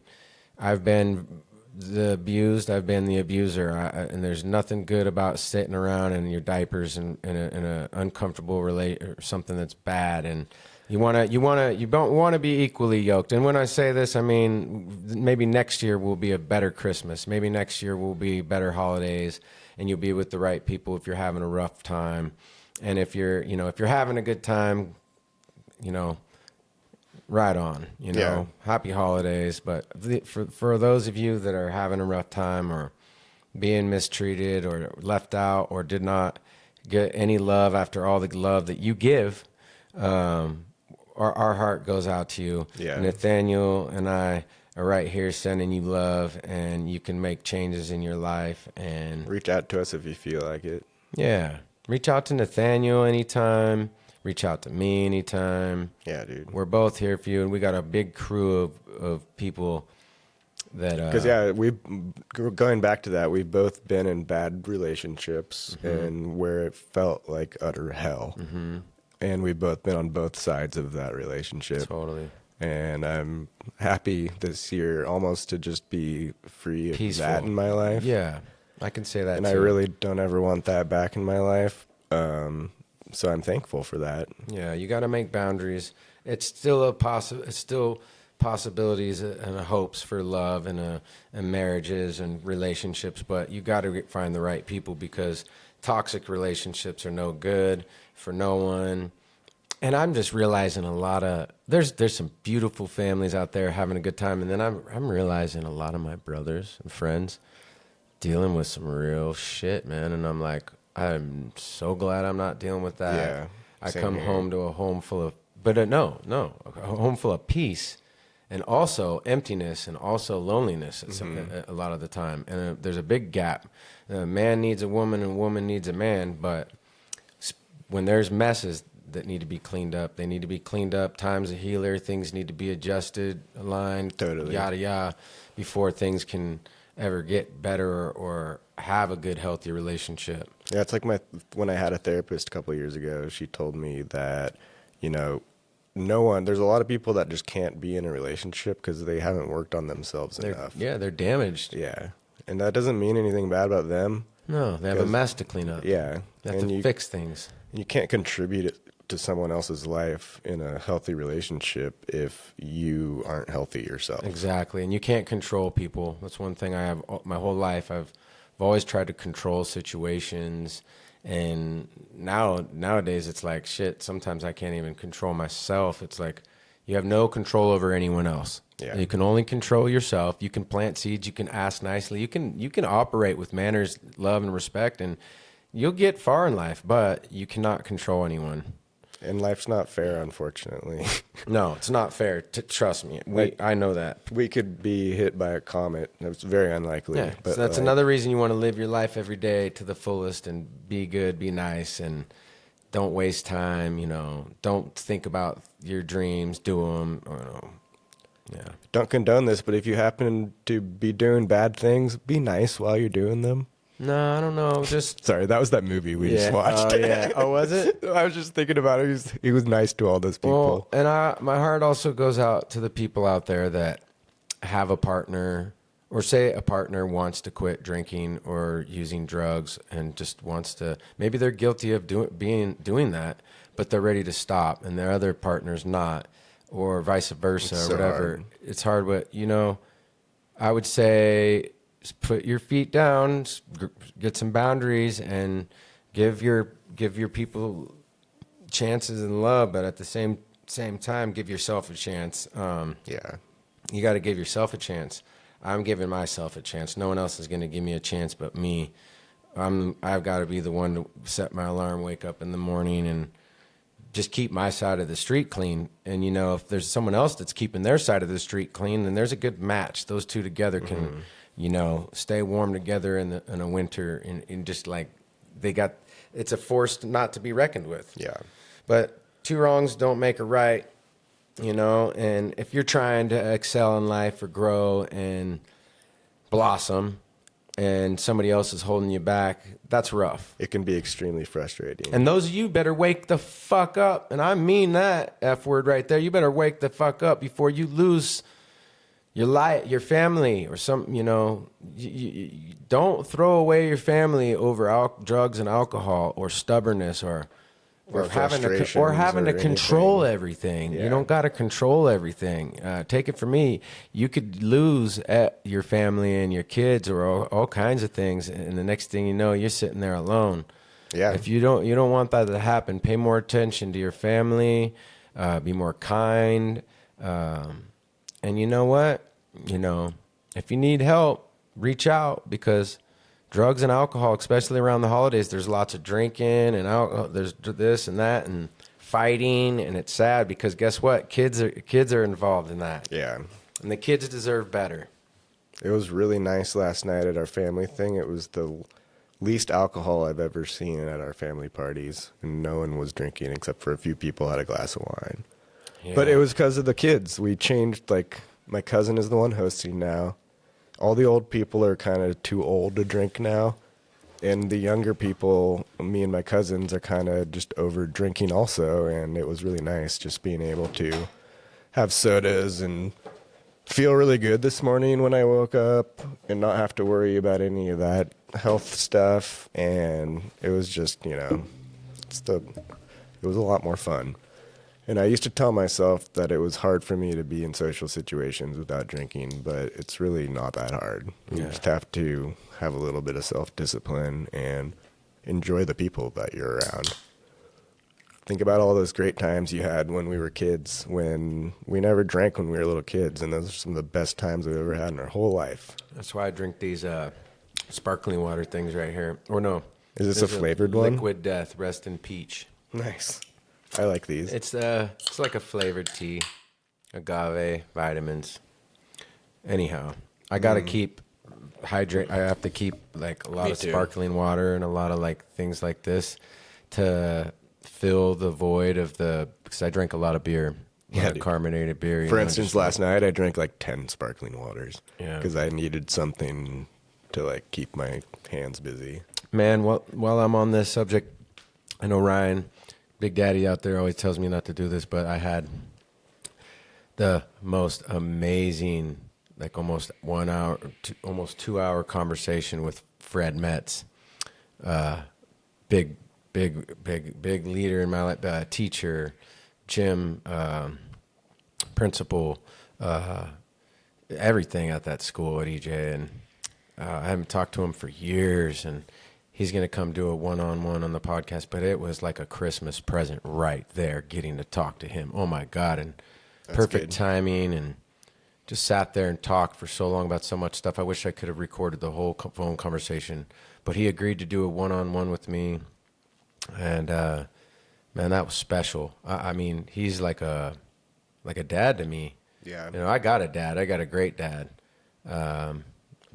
I've been the abused, I've been the abuser, and there's nothing good about sitting around in your diapers in a uncomfortable relate or something that's bad, and you don't want to be equally yoked. And when I say this, I mean maybe next year will be a better Christmas, maybe next year will be better holidays, and you'll be with the right people if you're having a rough time, and if you're having a good time, you know, right on, Yeah. happy holidays. But for those of you that are having a rough time or being mistreated or left out or did not get any love after all the love that you give, our heart goes out to you. Yeah. Nathaniel and I are right here sending you love, and you can make changes in your life. And Reach out to us if you feel like it. yeah, reach out to Nathaniel anytime. Reach out to me anytime. Yeah, dude. We're both here for you, and we got a big crew of people that. Because going back to that, we've both been in bad relationships and where it felt like utter hell, and we've both been on both sides of that relationship. Totally. And I'm happy this year almost to just be free of Peaceful. that in my life. Yeah, I can say that. And too. I really don't ever want that back in my life. So I'm thankful for that. Yeah, you got to make boundaries. It's still it's still possibilities and hopes for love and marriages and relationships, but you got to find the right people, because toxic relationships are no good for no one. And I'm just realizing there's some beautiful families out there having a good time, and then I'm realizing a lot of my brothers and friends dealing with some real shit, man. And I'm like, I'm so glad I'm not dealing with that. Yeah, I same come here. home to a home full of, a home full of peace, and also emptiness, and also loneliness a lot of the time. And there's a big gap. A man needs a woman, and a woman needs a man. But when there's messes that need to be cleaned up, they need to be cleaned up. Time's a healer. Things need to be adjusted, aligned, Totally. yada yada, before things can ever get better or have a good, healthy relationship. Yeah, it's like when I had a therapist a couple of years ago, she told me that, there's a lot of people that just can't be in a relationship because they haven't worked on themselves enough. Yeah, they're damaged. Yeah. And that doesn't mean anything bad about them. No, they have a mess to clean up. Yeah. They have to fix things. You can't contribute it to someone else's life in a healthy relationship if you aren't healthy yourself. Exactly. And you can't control people. That's one thing I have my whole life. I've always tried to control situations. And nowadays it's like, shit, sometimes I can't even control myself. It's like you have no control over anyone else. Yeah. You can only control yourself. You can plant seeds. You can ask nicely. You can operate with manners, love, and respect, and you'll get far in life, but you cannot control anyone. And life's not fair, unfortunately. No, it's not fair. Trust me. I know that. We could be hit by a comet. It's very unlikely. Yeah, But so that's another reason you want to live your life every day to the fullest and be good, be nice, and don't waste time. Don't think about your dreams. Do them. Yeah. Don't condone this, but if you happen to be doing bad things, be nice while you're doing them. No, I don't know. Just Sorry, that was that movie we just watched. Oh, yeah. Oh, was it? I was just thinking about it. He was nice to all those people. Well, and my heart also goes out to the people out there that have a partner, or say a partner wants to quit drinking or using drugs and just wants to. Maybe they're guilty of doing that, but they're ready to stop, and their other partner's not, or vice versa, It's or so whatever. hard. It's hard, but I would say put your feet down, get some boundaries, and give your people chances and love, but at the same time, give yourself a chance. Yeah. You got to give yourself a chance. I'm giving myself a chance. No one else is going to give me a chance but me. I've got to be the one to set my alarm, wake up in the morning, and just keep my side of the street clean. And, if there's someone else that's keeping their side of the street clean, then there's a good match. Those two together can, stay warm together in a winter, and just like it's a force not to be reckoned with. Yeah. But two wrongs don't make a right, and if you're trying to excel in life or grow and blossom, and somebody else is holding you back, that's rough. It can be extremely frustrating. And those of you better wake the fuck up. And I mean that F word right there. You better wake the fuck up before you lose your family or some, you don't throw away your family over drugs and alcohol or stubbornness or having to control everything. Yeah. You don't got to control everything. Take it from me. You could lose your family and your kids or all kinds of things. And the next thing you know, you're sitting there alone. Yeah. If you don't want that to happen, pay more attention to your family, be more kind. And you know what? If you need help, reach out, because drugs and alcohol, especially around the holidays, there's lots of drinking and alcohol, there's this and that and fighting, and it's sad because guess what? Kids are involved in that. Yeah. And the kids deserve better. It was really nice last night at our family thing. It was the least alcohol I've ever seen at our family parties, and no one was drinking except for a few people had a glass of wine. Yeah. But it was because of the kids. We changed, like, my cousin is the one hosting now. All the old people are kind of too old to drink now. And the younger people, me and my cousins, are kind of just over drinking also. And it was really nice just being able to have sodas and feel really good this morning when I woke up and not have to worry about any of that health stuff. And it was just, it was a lot more fun. And I used to tell myself that it was hard for me to be in social situations without drinking, but it's really not that hard. You just have to have a little bit of self-discipline and enjoy the people that you're around. Think about all those great times you had when we were kids, when we never drank when we were little kids, and those are some of the best times we've ever had in our whole life. That's why I drink these sparkling water things right here. Or no. Is this a flavored one? Liquid Death, Rest in Peach. Nice. I like these. It's like a flavored tea, agave, vitamins. Anyhow, I gotta keep hydrate. I have to keep like a lot of sparkling water and a lot of like things like this to fill the void of because I drank a lot of beer, carbonated beer. For instance, last night I drank like 10 sparkling waters. Yeah. Because I needed something to like keep my hands busy. Man, while I'm on this subject, I know Ryan, Big Daddy out there, always tells me not to do this, but I had the most amazing, like almost 1 hour, almost 2 hour conversation with Fred Metz, big leader in my life, teacher, gym, principal, everything at that school at EJ, and I haven't talked to him for years, and he's going to come do a one-on-one on the podcast, but it was like a Christmas present right there, getting to talk to him. Oh, my God, and That's perfect good. timing, and just sat there and talked for so long about so much stuff. I wish I could have recorded the whole phone conversation, but he agreed to do a one-on-one with me, and, man, that was special. I mean, he's like a dad to me. Yeah. I got a dad. I got a great dad.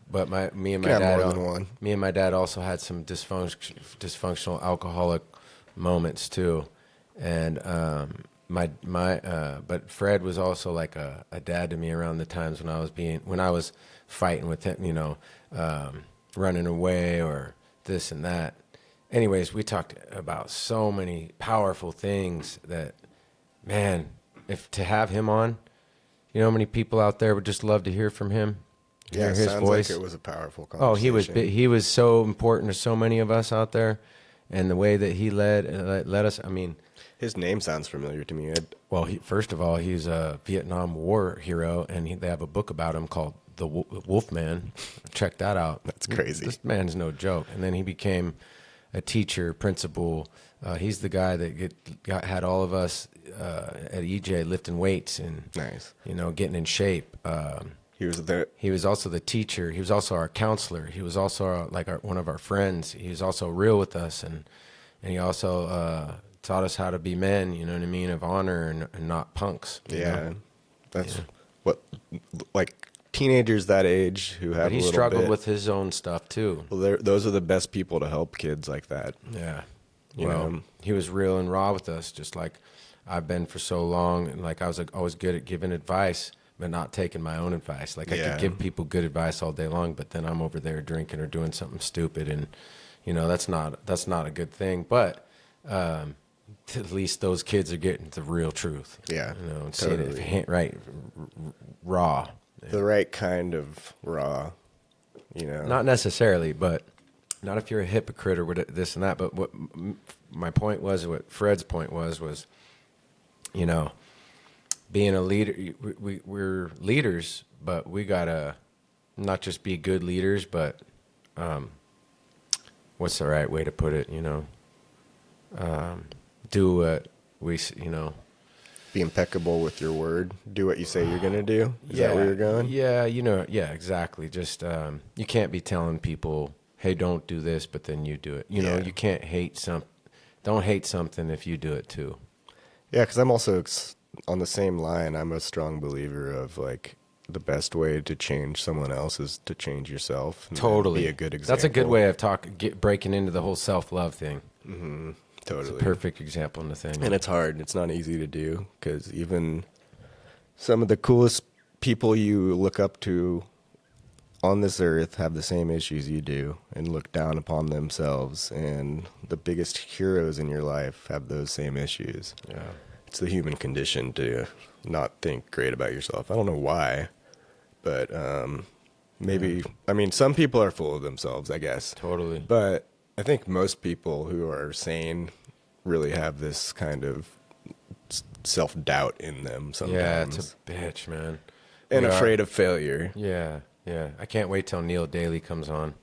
But me and my dad also had some dysfunctional alcoholic moments too, and but Fred was also like a dad to me around the times when I was fighting with him, running away or this and that. Anyways, we talked about so many powerful things that, man, if to have him on, how many people out there would just love to hear from him. Yeah, his sounds voice. like it was a powerful conversation. Oh, he was so important to so many of us out there, and the way that he led us. I mean, his name sounds familiar to me. Well, first of all, he's a Vietnam War hero, and they have a book about him called The Wolfman. Check that out. That's crazy. This man's no joke. And then he became a teacher, principal. He's the guy that had all of us at EJ lifting weights and Nice. Getting in shape. He was also the teacher. He was also our counselor. He was also one of our friends. He was also real with us, and he also taught us how to be men. You know what I mean, of honor and not punks. Yeah, that's what like teenagers that age who have. But he struggled with his own stuff too. Well, those are the best people to help kids like that. Yeah. Well, he was real and raw with us, just like I've been for so long. And like I was always good at giving advice, but not taking my own advice. Like I could give people good advice all day long, but then I'm over there drinking or doing something stupid, and that's not a good thing. But at least those kids are getting the real truth. Yeah, totally. Seeing it right, raw. the right kind of raw, you know. Not necessarily, but not if you're a hypocrite or what this and that. But what my point was, what Fred's point was, you know, being a leader, we're leaders, but we gotta not just be good leaders, but what's the right way to put it? You know, do what we, you know. Be impeccable with your word. Do what you say you're going to do. Is that where you're going? Yeah, you know, yeah, exactly. Just you can't be telling people, "Hey, don't do this," but then you do it. You know, you can't don't hate something if you do it too. Yeah, because I'm also on the same line. I'm a strong believer of like the best way to change someone else is to change yourself. And Totally, be a good example. That's a good way of breaking into the whole self-love thing. Mm-hmm. Totally. It's a perfect example, Nathaniel. And it's hard. It's not easy to do because even some of the coolest people you look up to on this earth have the same issues you do and look down upon themselves. And the biggest heroes in your life have those same issues. Yeah. It's the human condition to not think great about yourself. I don't know why, but maybe, I mean, some people are full of themselves, I guess. Totally. But I think most people who are sane really have this kind of self-doubt in them sometimes. Yeah, it's a bitch, man. And afraid of failure. Yeah, yeah. I can't wait till Neil Daly comes on.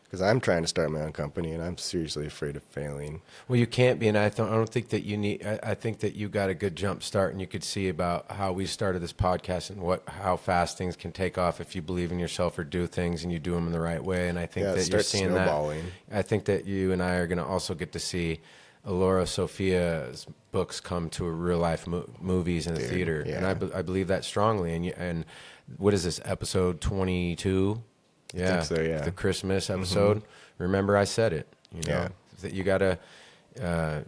Because I'm trying to start my own company, and I'm seriously afraid of failing. Well, you can't be, and I don't think that you need. I think that you got a good jump start, and you could see about how we started this podcast and how fast things can take off if you believe in yourself or do things and you do them in the right way. And I think that you're seeing snowballing. that. I think that you and I are going to also get to see Laura Sophia's books come to a real life movies in the theater, yeah. and I believe that strongly. And what is this, episode 22? Yeah, I think so, yeah. The Christmas episode. Mm-hmm. Remember, I said it. You know that you gotta,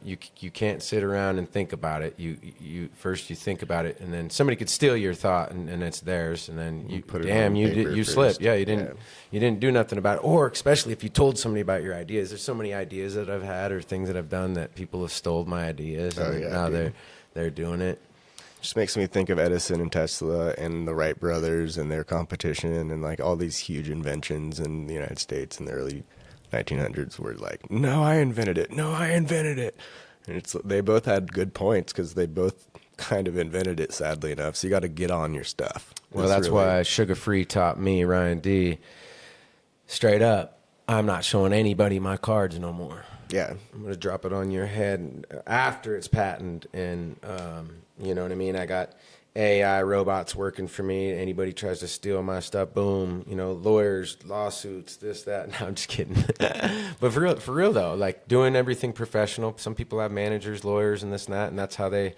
you can't sit around and think about it. You first you think about it, and then somebody could steal your thought, and it's theirs, and then you put it on paper you first. slipped. Yeah, you didn't do nothing about it. Or especially if you told somebody about your ideas. There's so many ideas that I've had or things that I've done that people have stole my ideas, and now they're doing it. Just makes me think of Edison and Tesla and the Wright brothers and their competition and like all these huge inventions in the United States in the early 1900s were like, no, I invented it. No, I invented it. And they both had good points because they both kind of invented it, sadly enough. So you got to get on your stuff. Well, that's why Sugar Free taught me, Ryan D, straight up, I'm not showing anybody my cards no more. Yeah. I'm going to drop it on your head after it's patented. And, you know what I mean? I got AI robots working for me. Anybody tries to steal my stuff, boom. You know, lawyers, lawsuits, this, that. No, I'm just kidding. But for real though, like doing everything professional. Some people have managers, lawyers, and this and that. And that's how they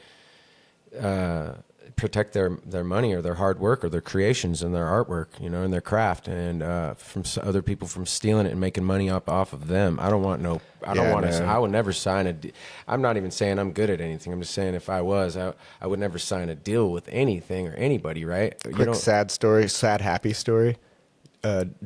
protect their money or their hard work or their creations and their artwork, you know, and their craft, and from other people from stealing it and making money off of them. I would never sign I'm not even saying I'm good at anything. I'm just saying if I was, I would never sign a deal with anything or anybody, right? Quick sad happy story.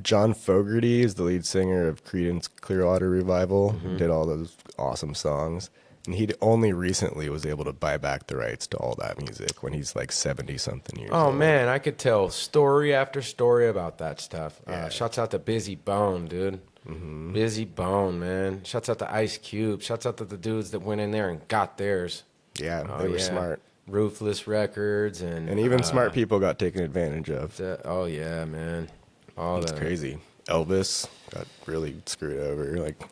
John Fogerty is the lead singer of Creedence Clearwater Revival. Mm-hmm. Did all those awesome songs. And he only recently was able to buy back the rights to all that music when he's like 70-something years old. Oh, man, I could tell story after story about that stuff. Yeah. Shouts out to Busy Bone, dude. Mm-hmm. Busy Bone, man. Shouts out to Ice Cube. Shouts out to the dudes that went in there and got theirs. Yeah, they were smart. Ruthless Records. And even smart people got taken advantage of. Oh, yeah, man. It's crazy. Elvis got really screwed over. Like...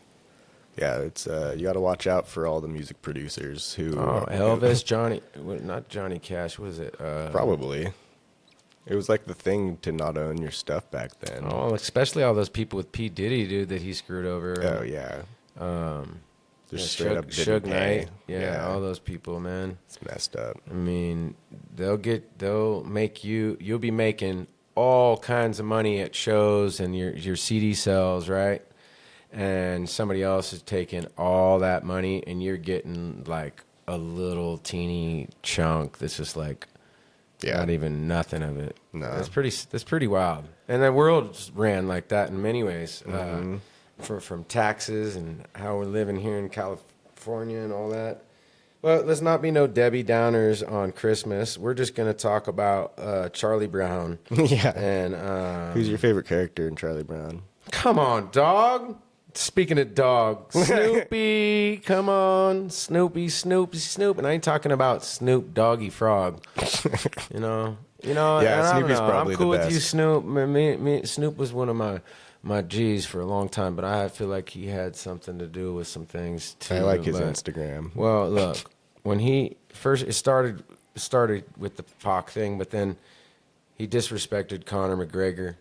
Yeah, it's you got to watch out for all the music producers who. Oh, Elvis, not Johnny Cash, was it? Probably. It was like the thing to not own your stuff back then. Oh, especially all those people with P. Diddy, dude, that he screwed over. Oh yeah. Just straight up Suge Knight. Yeah, all those people, man. It's messed up. I mean, you'll be making all kinds of money at shows and your CD sales, right? And somebody else is taking all that money, and you're getting like a little teeny chunk that's just like not even nothing of it. No, that's pretty wild. And the world ran like that in many ways, from taxes and how we're living here in California and all that. Well, let's not be no Debbie Downers on Christmas. We're just going to talk about Charlie Brown. Yeah. And Who's your favorite character in Charlie Brown? come on, dog. Speaking of dog, Snoopy, come on, Snoopy, Snoop, and I ain't talking about Snoop Doggy Frog. You know, Yeah, Snoopy's probably I'm cool the with you, best. Snoop. Snoop was one of my G's for a long time, but I feel like he had something to do with some things too. I like his but- Instagram. Well, look, when he first it started with the Pac thing, but then he disrespected Conor McGregor.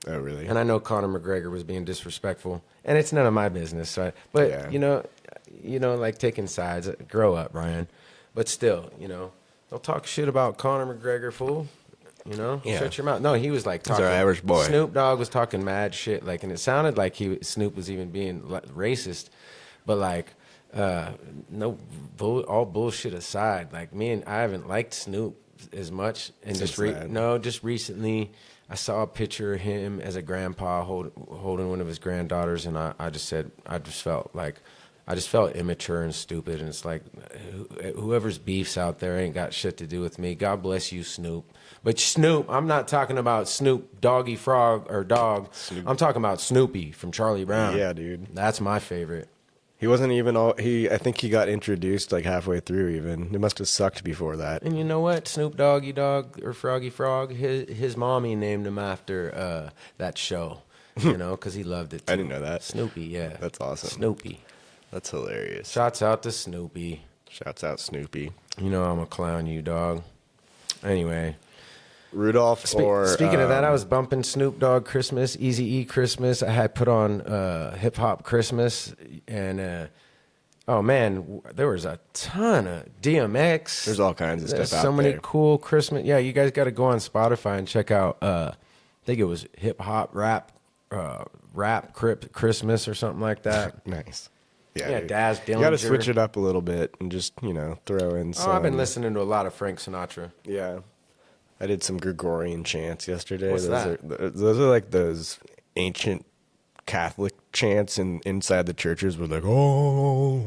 Oh, really? And I know Conor McGregor was being disrespectful, and it's none of my business. So but Yeah. like taking sides. Grow up, Ryan. But still, don't talk shit about Conor McGregor, fool. Yeah. Shut your mouth. No, he was like talking. our average boy. Snoop Dogg was talking mad shit, and it sounded like Snoop was even being racist, but no, all bullshit aside, I haven't liked Snoop as much, and Since just recently. I saw a picture of him as a grandpa holding one of his granddaughters, and I just felt immature and stupid. And it's like, whoever's beefs out there ain't got shit to do with me. God bless you, Snoop. But Snoop, I'm not talking about Snoop Doggy Frog or Dog. Snoop. I'm talking about Snoopy from Charlie Brown. Yeah, dude. That's my favorite. He wasn't even I think he got introduced like halfway through even. It must have sucked before that. And you know what? Snoop Doggy Dog or Froggy Frog, his mommy named him after that show, because he loved it too. I didn't know that. Snoopy, yeah. That's awesome. Snoopy. That's hilarious. Shouts out to Snoopy. Shouts out Snoopy. You know I'm a clown, you dog. Anyway. Rudolph Speaking of that, I was bumping Snoop Dogg Christmas, Eazy-E Christmas. I had put on Hip Hop Christmas, and oh man, there was a ton of DMX. There's all kinds of There's stuff so out many there. cool Christmas. Yeah, you guys got to go on Spotify and check out. I think it was Hip Hop Rap Christmas or something like that. Nice. Yeah, dude. Daz You got to Dillinger. switch it up a little bit and just, throw in some. Oh, I've been listening to a lot of Frank Sinatra. Yeah. I did some Gregorian chants yesterday. What's Those are like those ancient Catholic chants inside the churches were like, oh.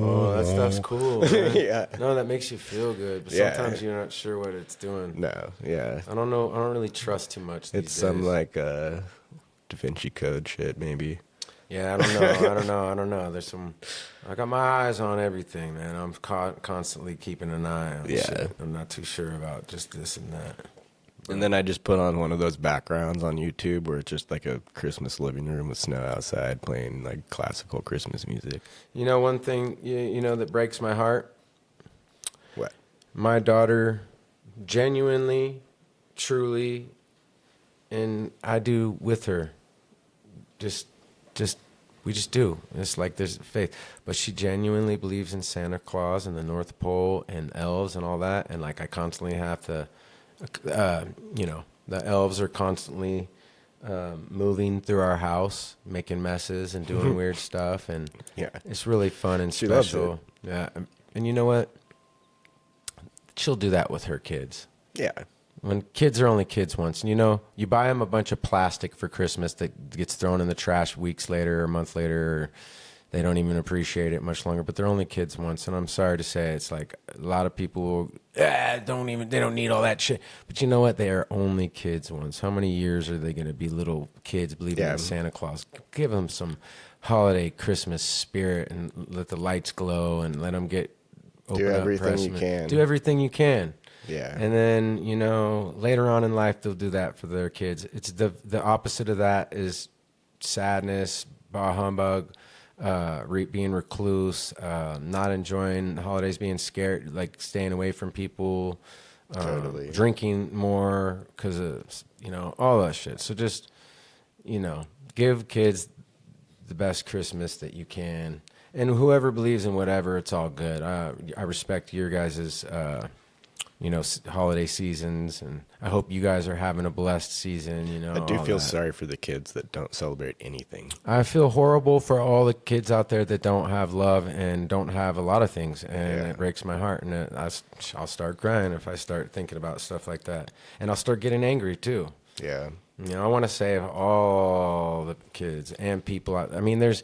Oh, that stuff's cool. Man. Yeah. No, that makes you feel good, but Yeah. sometimes you're not sure what it's doing. No, yeah. I don't know. I don't really trust too much. These It's some days. like Da Vinci Code shit, maybe. Yeah, I don't know. There's some. I got my eyes on everything, man. I'm constantly keeping an eye on Yeah. shit. I'm not too sure about just this and that. And then I just put on one of those backgrounds on YouTube where it's just like a Christmas living room with snow outside playing like classical Christmas music. You know, one thing that breaks my heart. What? My daughter, genuinely, truly, and I do with her. We just do. It's like there's faith, but she genuinely believes in Santa Claus and the North Pole and elves and all that. And like I constantly have to, the elves are constantly moving through our house, making messes and doing weird stuff, and Yeah. it's really fun and She loves special. Yeah, and you know what? She'll do that with her kids. Yeah. When kids are only kids once, and you buy them a bunch of plastic for Christmas that gets thrown in the trash weeks later or a month later, or they don't even appreciate it much longer, but they're only kids once. And I'm sorry to say, it's like a lot of people they don't need all that shit. But you know what? They are only kids once. How many years are they going to be little kids believing in Santa Claus? Give them some holiday Christmas spirit and let the lights glow and let them open up everything you presents. can. Do everything you can. Yeah. And then, later on in life, they'll do that for their kids. It's the opposite of that is sadness, bah humbug, being recluse, not enjoying the holidays, being scared, like staying away from people, Totally. drinking more because of, all that shit. So just, give kids the best Christmas that you can. And whoever believes in whatever, it's all good. I respect your guys' holiday seasons, and I hope you guys are having a blessed season. I do all feel that. sorry for the kids that don't celebrate anything. I feel horrible for all the kids out there that don't have love and don't have a lot of things, and it breaks my heart. And I'll start crying if I start thinking about stuff like that, and I'll start getting angry too. Yeah. I want to save all the kids and people out. I mean, there's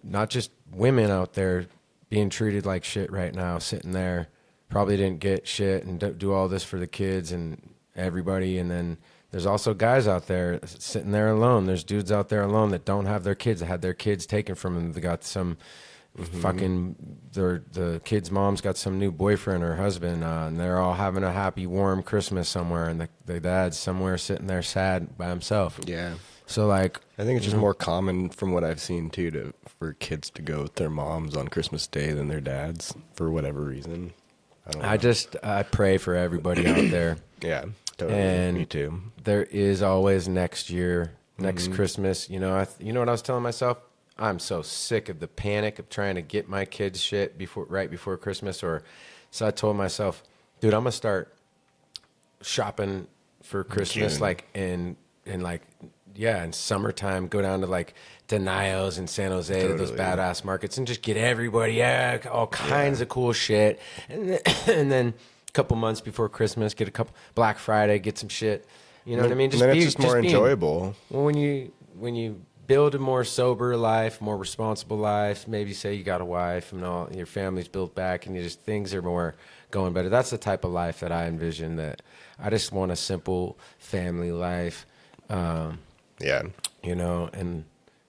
not just women out there being treated like shit right now, sitting there, probably didn't get shit and do all this for the kids and everybody. And then there's also guys out there sitting there alone. There's dudes out there alone that don't have their kids, that had their kids taken from them. They got some fucking, the kid's mom's got some new boyfriend or husband, and they're all having a happy, warm Christmas somewhere, and the dad's somewhere sitting there sad by himself. Yeah. So, like, I think it's just more common from what I've seen, too, for kids to go with their moms on Christmas Day than their dads for whatever reason. I don't know. I pray for everybody out there. Yeah, totally. And me too. There is always next year, next Christmas. You know, you know what I was telling myself? I'm so sick of the panic of trying to get my kids shit right before Christmas. So I told myself, dude, I'm gonna start shopping for Christmas, like in summertime. Go down to like Denials in San Jose, to those badass markets, and just get everybody all kinds of cool shit. And then a couple months before Christmas, get a couple Black Friday, get some shit. You know what I mean? Just then it's just more enjoyable. Well, when you build a more sober life, more responsible life, maybe say you got a wife and all, your family's built back, and things are more going better. That's the type of life that I envision. That I just want a simple family life. Yeah. You know, and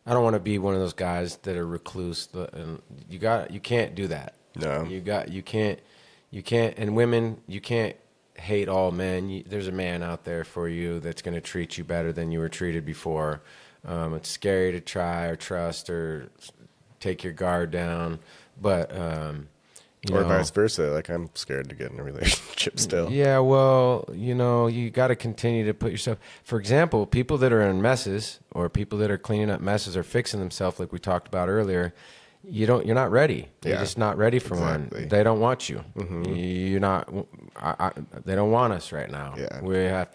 I don't want to be one of those guys that are recluse. And you can't do that. No. You can't, and women, you can't hate all men. There's a man out there for you that's going to treat you better than you were treated before. It's scary to try or trust or take your guard down, but or vice versa. Like, I'm scared to get in a relationship still. Yeah, well, you know, you got to continue to put yourself. For example, people that are in messes or people that are cleaning up messes or fixing themselves, like we talked about earlier, you're not ready. You're just not ready for one. They don't want you. You're not. They don't want us right now. Yeah. We have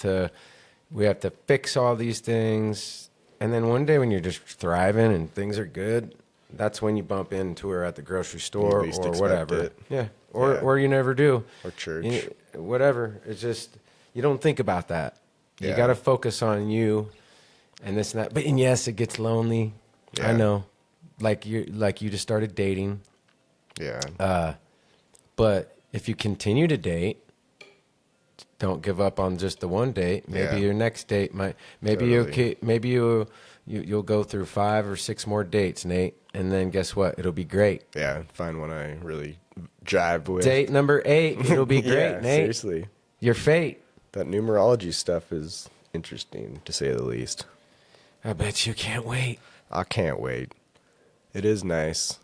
to fix all these things. And then one day when you're just thriving and things are good, that's when you bump into her at the grocery store or whatever. Yeah. Or you never do. Or church. Whatever. It's just, you don't think about that. You got to focus on you and this and that. And yes, it gets lonely. Yeah. I know. Like you just started dating. Yeah. But if you continue to date, don't give up on just the one date. Maybe your next date you'll go through 5 or 6 more dates, Nate, and then guess what? It'll be great. Yeah, find one I really jive with. Date number 8, it'll be great, yeah, Nate. Seriously. Your fate. That numerology stuff is interesting, to say the least. I bet you can't wait. I can't wait. It is nice.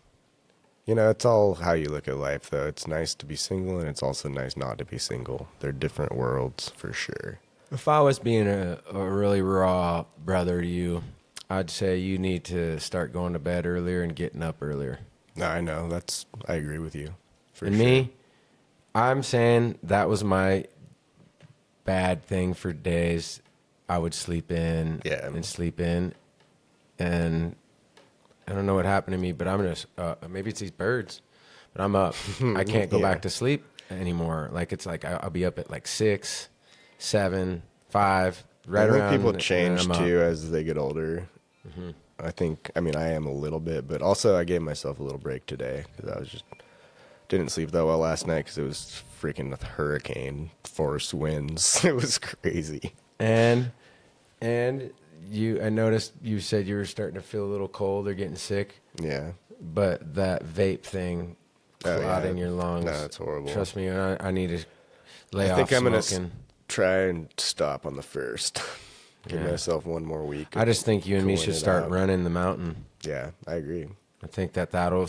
You know, it's all how you look at life, though. It's nice to be single, and it's also nice not to be single. They're different worlds, for sure. If I was being a really raw brother to you, I'd say you need to start going to bed earlier and getting up earlier. No, I know. I agree with you. For sure. Me, I'm saying that was my bad thing for days. I would sleep in and sleep in, and I don't know what happened to me, but I'm just, maybe it's these birds, but I'm up. I can't go back to sleep anymore. Like, it's like I'll be up at like 6, 7, 5, right around. I think people change too as they get older. I am a little bit, but also I gave myself a little break today because didn't sleep that well last night because it was freaking hurricane force winds. It was crazy. And I noticed you said you were starting to feel a little cold or getting sick. Yeah. But that vape thing clotting your lungs. No, it's horrible. Trust me, I need to lay off I think I'm smoking. going to try and stop on the 1st. Give myself one more week. I just think you and me should start running the mountain. Yeah, I agree. I think that'll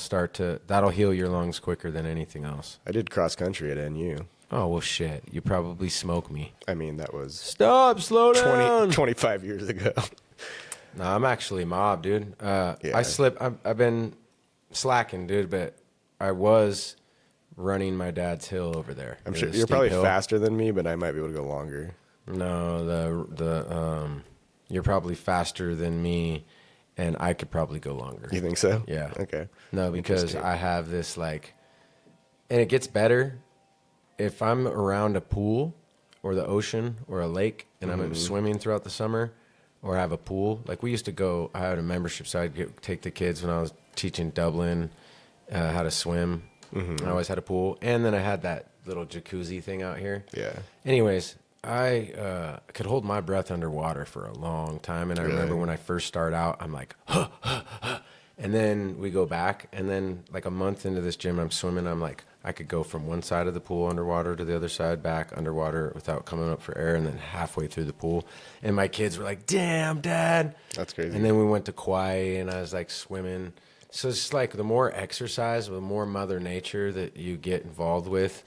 heal your lungs quicker than anything else. I did cross country at NU. Oh, well, shit. You probably smoke me. I mean, that was... Slow down. 25 years ago. No, I'm actually mob, dude. I've been slacking, dude, but I was running my dad's hill over there. I'm sure you're probably faster than me, but I might be able to go longer. No, you're probably faster than me, and I could probably go longer. You think so? Yeah. Okay. No, because I have this and it gets better if I'm around a pool or the ocean or a lake and I'm swimming throughout the summer or have a pool. Like we used to go, I had a membership, so I'd take the kids when I was teaching Dublin how to swim. I always had a pool. And then I had that little jacuzzi thing out here. Yeah. Anyways, I could hold my breath underwater for a long time. And I remember when I first started out, I'm like, huh, huh, huh. And then we go back. And then like a month into this gym, I'm swimming. I'm like, I could go from one side of the pool underwater to the other side back underwater without coming up for air. And then halfway through the pool. And my kids were like, damn, Dad. That's crazy. And then we went to Kauai and I was like swimming. So it's just like the more exercise, the more Mother Nature that you get involved with,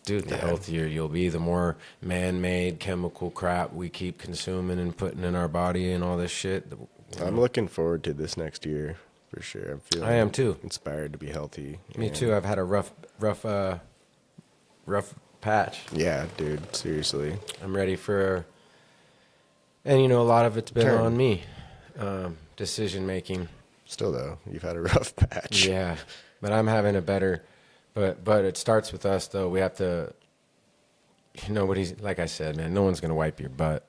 dude, the healthier you'll be. The more man-made chemical crap we keep consuming and putting in our body and all this shit. I'm looking forward to this next year for sure. I'm feeling I am too. inspired to be healthy. Me too. I've had a rough patch. Yeah, dude. Seriously. I'm ready for, and you know, a lot of it's been Turn. on me. Decision making. Still though, you've had a rough patch. Yeah, but I'm having a better. But it starts with us though. We have to. Nobody's, like I said, man. No one's gonna wipe your butt.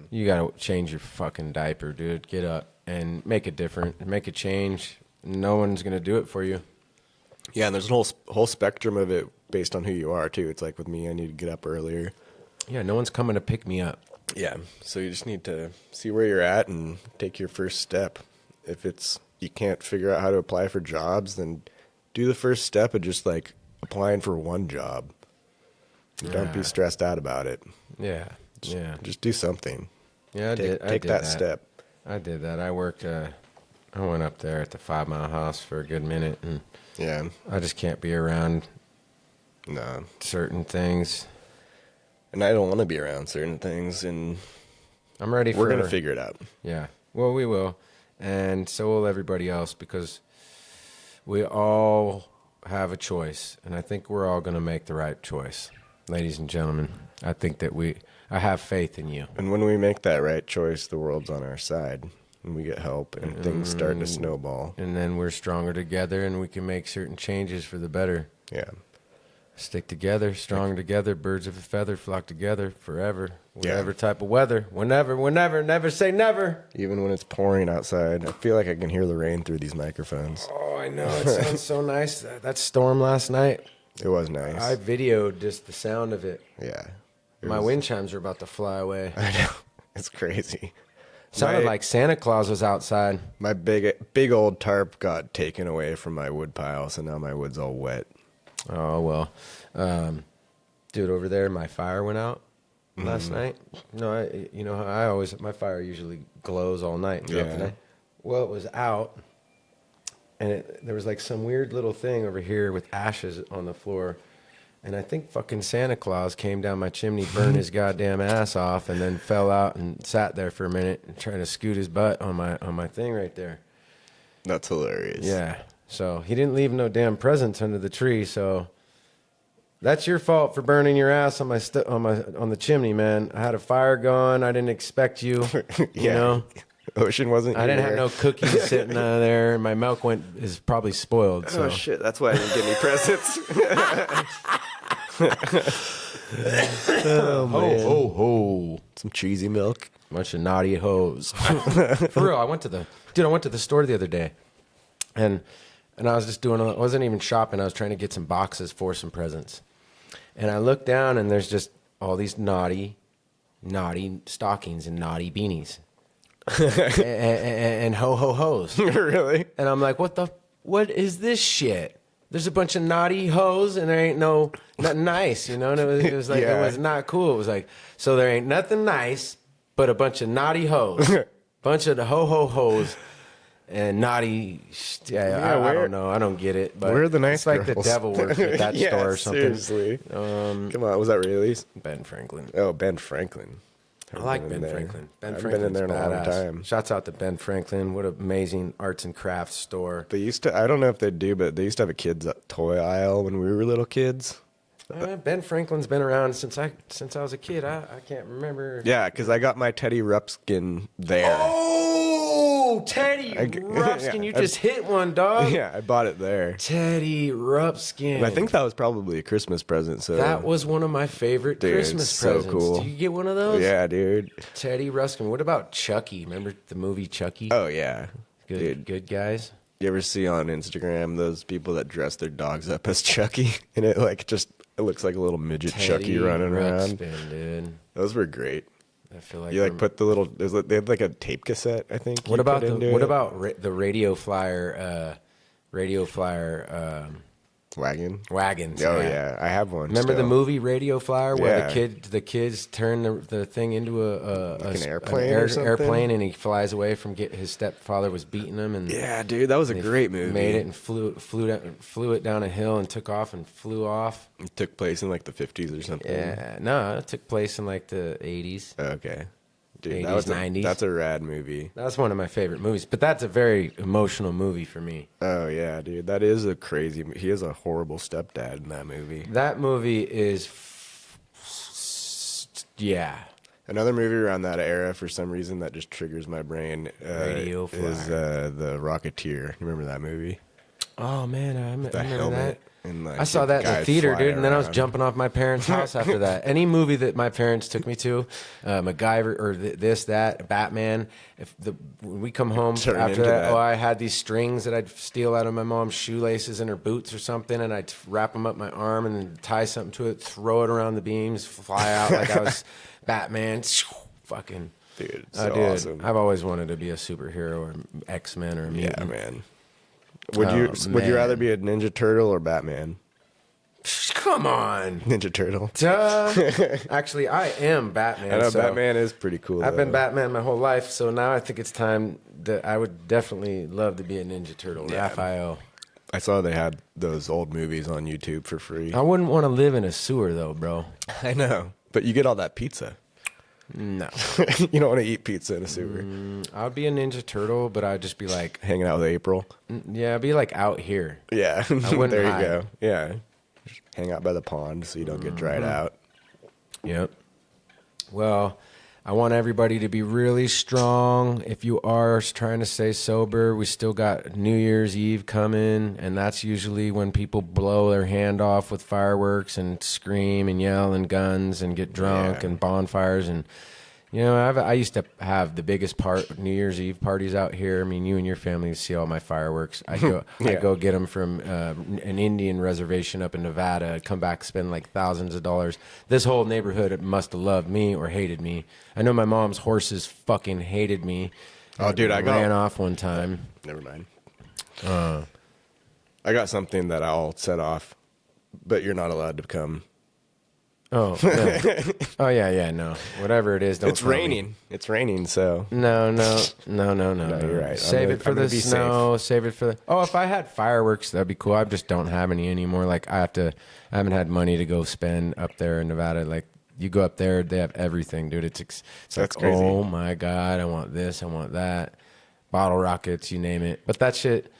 You gotta change your fucking diaper, dude. Get up and make it different. Make a change. No one's gonna do it for you. Yeah, and there's a whole spectrum of it based on who you are too. It's like with me, I need to get up earlier. Yeah, no one's coming to pick me up. Yeah, so you just need to see where you're at and take your first step. If it's you can't figure out how to apply for jobs, then do the first step of just like applying for one job. Don't be stressed out about it. Yeah, Just do something. yeah. Take that step. I did that. I worked. I went up there at the 5 Mile House for a good minute, and Yeah. I just can't be around No. certain things. And I don't want to be around certain things, and I'm ready for. we're gonna figure it out. Yeah. Well, we will, and so will everybody else, because we all have a choice, and I think we're all going to make the right choice, ladies and gentlemen. I think that I have faith in you. And when we make that right choice, the world's on our side, and we get help, and things start to snowball. And then we're stronger together, and we can make certain changes for the better. Yeah. Stick together, strong together, birds of a feather flock together forever. Whatever type of weather. Whenever, never say never. Even when it's pouring outside, I feel like I can hear the rain through these microphones. Oh, I know. It sounds so nice. That storm last night, It was nice. I videoed just the sound of it. Yeah. My wind chimes are about to fly away. I know. It's crazy. Sounded like Santa Claus was outside. My big old tarp got taken away from my wood pile, so now my wood's all wet. Oh, well. Dude, over there, my fire went out last night. No, my fire usually glows all night throughout the night. Well, it was out, and there was like some weird little thing over here with ashes on the floor. And I think fucking Santa Claus came down my chimney, burned his goddamn ass off, and then fell out and sat there for a minute and trying to scoot his butt on my thing right there. That's hilarious. Yeah. So he didn't leave no damn presents under the tree. So that's your fault for burning your ass on on the chimney, man. I had a fire going. I didn't expect you. You know, Ocean wasn't. I didn't here. have no cookies sitting there. My milk is probably spoiled. So. Oh shit! That's why I didn't get any presents. Oh, ho. Some cheesy milk. Bunch of naughty hoes. For real, I went to the store the other day, and I was just I wasn't even shopping. I was trying to get some boxes for some presents, and I looked down, and there's just all these naughty stockings and naughty beanies, and hoes. Really? And I'm like, what is this shit? There's a bunch of naughty hoes, and there ain't nothing nice, you know. And it was like It was not cool. It was like, so there ain't nothing nice, but a bunch of naughty hoes, bunch of the hoes, and naughty. I don't know. I don't get it. But where are the nice it's like girls? the devil worked at that store or something. Seriously. Come on, was that Rayleigh's? Ben Franklin. Oh, Ben Franklin. I like Ben Franklin. Ben I've Franklin's been in there in a long badass. time. Shouts out to Ben Franklin. What an amazing arts and crafts store. They used to. I don't know if they do, but they used to have a kids' toy aisle when we were little kids. Ben Franklin's been around since I was a kid. I can't remember. Yeah, because I got my Teddy Ruxpin there. Oh, Teddy Ruxpin. Yeah, You just hit one, dog. Yeah, I bought it there. Teddy Ruxpin. And I think that was probably a Christmas present. So that was one of my favorite Christmas so presents. cool. Did you get one of those? Yeah, dude. Teddy Ruxpin. What about Chucky? Remember the movie Chucky? Oh yeah, Good guys. You ever see on Instagram those people that dress their dogs up as Chucky, and it looks like a little midget Chucky running around? Dude. Those were great. I feel like You put the little. They had like a tape cassette, I think. What about the radio flyer? Wagons. Oh yeah, I have one. Remember the movie Radio Flyer where Yeah. the kids turn the thing into an airplane or something? airplane, and he flies away from his stepfather was beating him, and Yeah, dude, that was a great movie. made it and flew it down a hill and took off and flew off. It took place in like the 50s or something. Yeah, no, it took place in like the 80s. Okay. Dude, 80s, 90s. That's a rad movie. That's one of my favorite movies, but that's a very emotional movie for me. Oh yeah, dude, that is a crazy. He is a horrible stepdad in that movie. That movie is, yeah. Another movie around that era, for some reason, that just triggers my brain Radio is The Rocketeer. You remember that movie? Oh man, I remember helmet that. and, like, I saw the that in the guy theater, fly dude, and then I was around. jumping off my parents' house after that. Any movie that my parents took me to, MacGyver or that, Batman. When we come home Turn after into that, that. I had these strings that I'd steal out of my mom's shoelaces in her boots or something, and I'd wrap them up my arm and then tie something to it, throw it around the beams, fly out like I was Batman. Fucking. Dude, Dude, awesome. I've always wanted to be a superhero or X-Men or a mutant. Yeah, man. Would you rather be a Ninja Turtle or Batman? Come on. Ninja Turtle. Duh. Actually, I am Batman. I know so Batman is pretty cool. I've been though. Batman my whole life, so now I think it's time that I would definitely love to be a Ninja Turtle. Yeah. Raphael. I saw they had those old movies on YouTube for free. I wouldn't want to live in a sewer, though, bro. I know, but you get all that pizza. No. You don't want to eat pizza in a sewer. I would be a Ninja Turtle, but I'd just be like, Hanging out with April. yeah, I'd be like out here. Yeah, wouldn't there hide. you go. Yeah, just hang out by the pond so you don't get dried out. Yep. Well, I want everybody to be really strong. If you are trying to stay sober, we still got New Year's Eve coming, and that's usually when people blow their hand off with fireworks and scream and yell and guns and get drunk Yeah. and bonfires. And I used to have the biggest New Year's Eve parties out here. I mean, you and your family see all my fireworks. I go, Yeah. I go get them from an Indian reservation up in Nevada. Come back, spend like thousands of dollars. This whole neighborhood must have loved me or hated me. I know my mom's horses fucking hated me. Oh, dude, I ran off one time. Never mind. I got something that I'll set off, but you're not allowed to come. Oh, no. Oh yeah, no. Whatever it is, don't. It's tell me. raining. It's raining, so No, you're right. Save it for I'm the gonna be snow. Save it for the. Oh, if I had fireworks, that'd be cool. I just don't have any anymore. Like I haven't had money to go spend up there in Nevada. Like you go up there, they have everything, dude. It's That's like, crazy. oh my god, I want this, I want that. Bottle rockets, you name it. But that shit.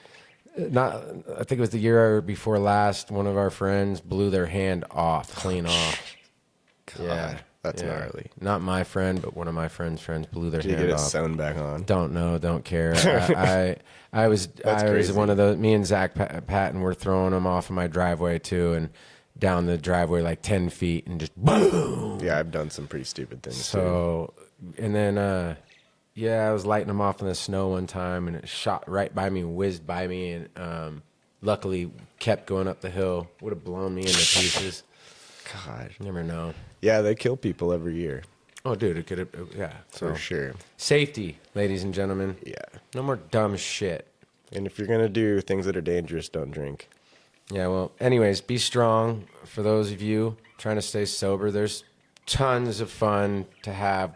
I think it was the year before last. One of our friends blew their hand off, clean off. God, that's gnarly. Not my friend, but one of my friends' blew their Did you hand get it off. sewn back on? Don't know, don't care. I was crazy. one of those. Me and Zach Patton were throwing them off of my driveway too, and down the driveway like 10 feet, and just boom. Yeah, I've done some pretty stupid things too. So, and then I was lighting them off in the snow one time, and it shot right by me, whizzed by me, and luckily kept going up the hill. Would have blown me into pieces. God. You never know. Yeah, they kill people every year. Oh, dude, it could have. Yeah, so For sure. safety, ladies and gentlemen. Yeah. No more dumb shit. And if you're going to do things that are dangerous, don't drink. Yeah, well, anyways, be strong. For those of you trying to stay sober, there's tons of fun to have,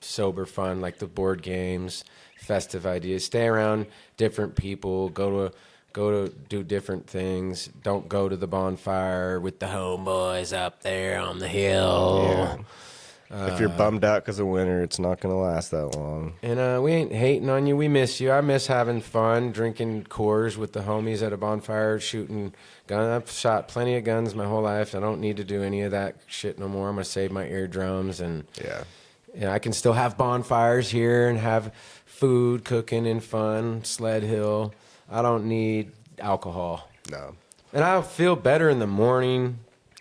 sober fun, like the board games, festive ideas. Stay around different people. Go to do different things. Don't go to the bonfire with the homeboys up there on the hill. Yeah. If you're bummed out because of winter, it's not going to last that long. And we ain't hating on you. We miss you. I miss having fun, drinking Coors with the homies at a bonfire, shooting guns. I've shot plenty of guns my whole life. I don't need to do any of that shit no more. I'm going to save my eardrums. And Yeah. I can still have bonfires here and have food, cooking, and fun, sled hill. I don't need alcohol. No. And I'll feel better in the morning.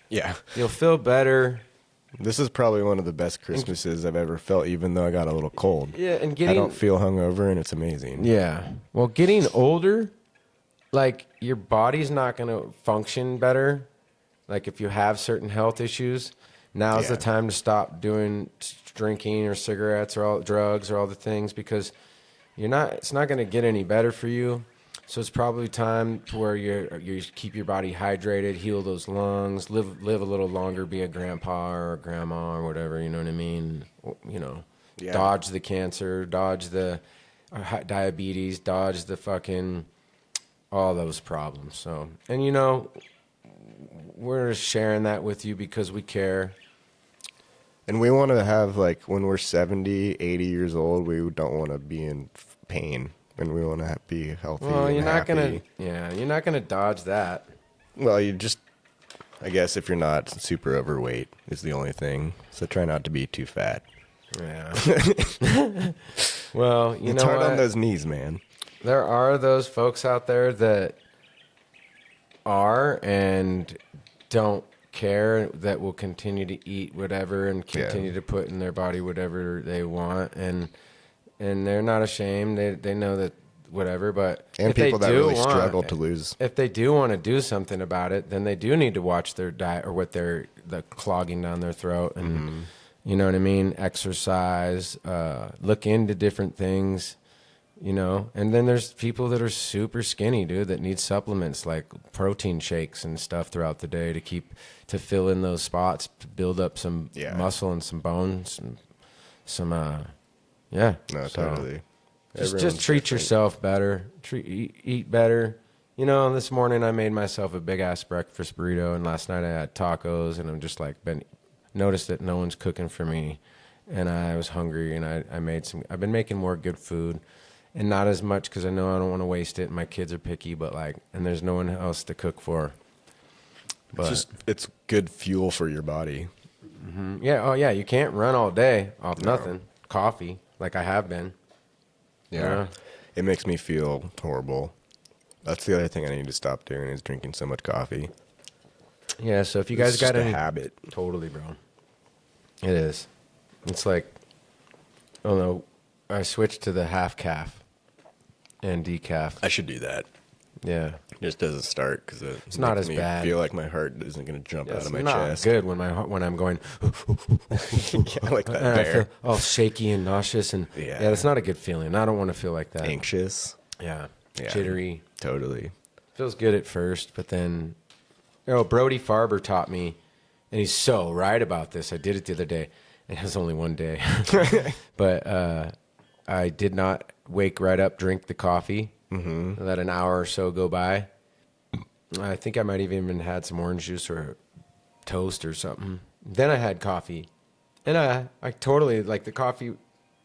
Yeah. You'll feel better. This is probably one of the best Christmases I've ever felt, even though I got a little cold. Yeah, and I getting... don't feel hungover, and it's amazing. Yeah. Well, getting older like your body's not going to function better. Like if you have certain health issues, now's the time to stop doing drinking or cigarettes or all drugs or all the things, because it's not going to get any better for you. So it's probably time to where you keep your body hydrated, heal those lungs, live a little longer, be a grandpa or a grandma or whatever, you know what I mean? Dodge the cancer, dodge the diabetes, dodge the fucking all those problems. So, and we're sharing that with you because we care. And we want to have, like, when we're 70, 80 years old, we don't want to be in pain. And we want to be healthy and happy. You're not gonna dodge that. Well, I guess if you're not super overweight is the only thing. So try not to be too fat. Yeah. Well, it's hard on those knees, man. There are those folks out there that are and don't care, that will continue to eat whatever and continue to put in their body whatever they want, and they're not ashamed. They know that whatever, but and people that really struggle to lose. If they do want to do something about it, then they do need to watch their diet or what the clogging down their throat, and you know what I mean. Exercise, look into different things, And then there's people that are super skinny, dude, that need supplements like protein shakes and stuff throughout the day to fill in those spots, to build up some muscle and some bones and some No, totally. Just treat yourself better. Eat better. This morning I made myself a big ass breakfast burrito, and last night I had tacos, and I'm just like noticed that no one's cooking for me, and I was hungry, and I've been making more good food, and not as much because I know I don't want to waste it. And my kids are picky, but and there's no one else to cook for. But it's good fuel for your body. Mm-hmm. Yeah. Oh yeah. You can't run all day off nothing. Coffee, like I have been. Yeah. It makes me feel horrible. That's the other thing I need to stop doing, is drinking so much coffee. Yeah, so if you guys got any habit. Totally, bro. It is. It's like, oh no, I switched to the half calf and decaf. I should do that. Yeah. It just doesn't start because it's not as bad. I feel like my heart isn't going to jump out of my chest. It's not good when I'm going like that bear. I feel all shaky and nauseous, and that's not a good feeling. I don't want to feel like that. Anxious. Yeah. Jittery. Totally. Feels good at first, but then Brody Farber taught me, and he's so right about this. I did it the other day, and it was only one day. But I did not wake right up, drink the coffee, let an hour or so go by. I think I might have even had some orange juice or toast or something. Then I had coffee, and I totally, like, the coffee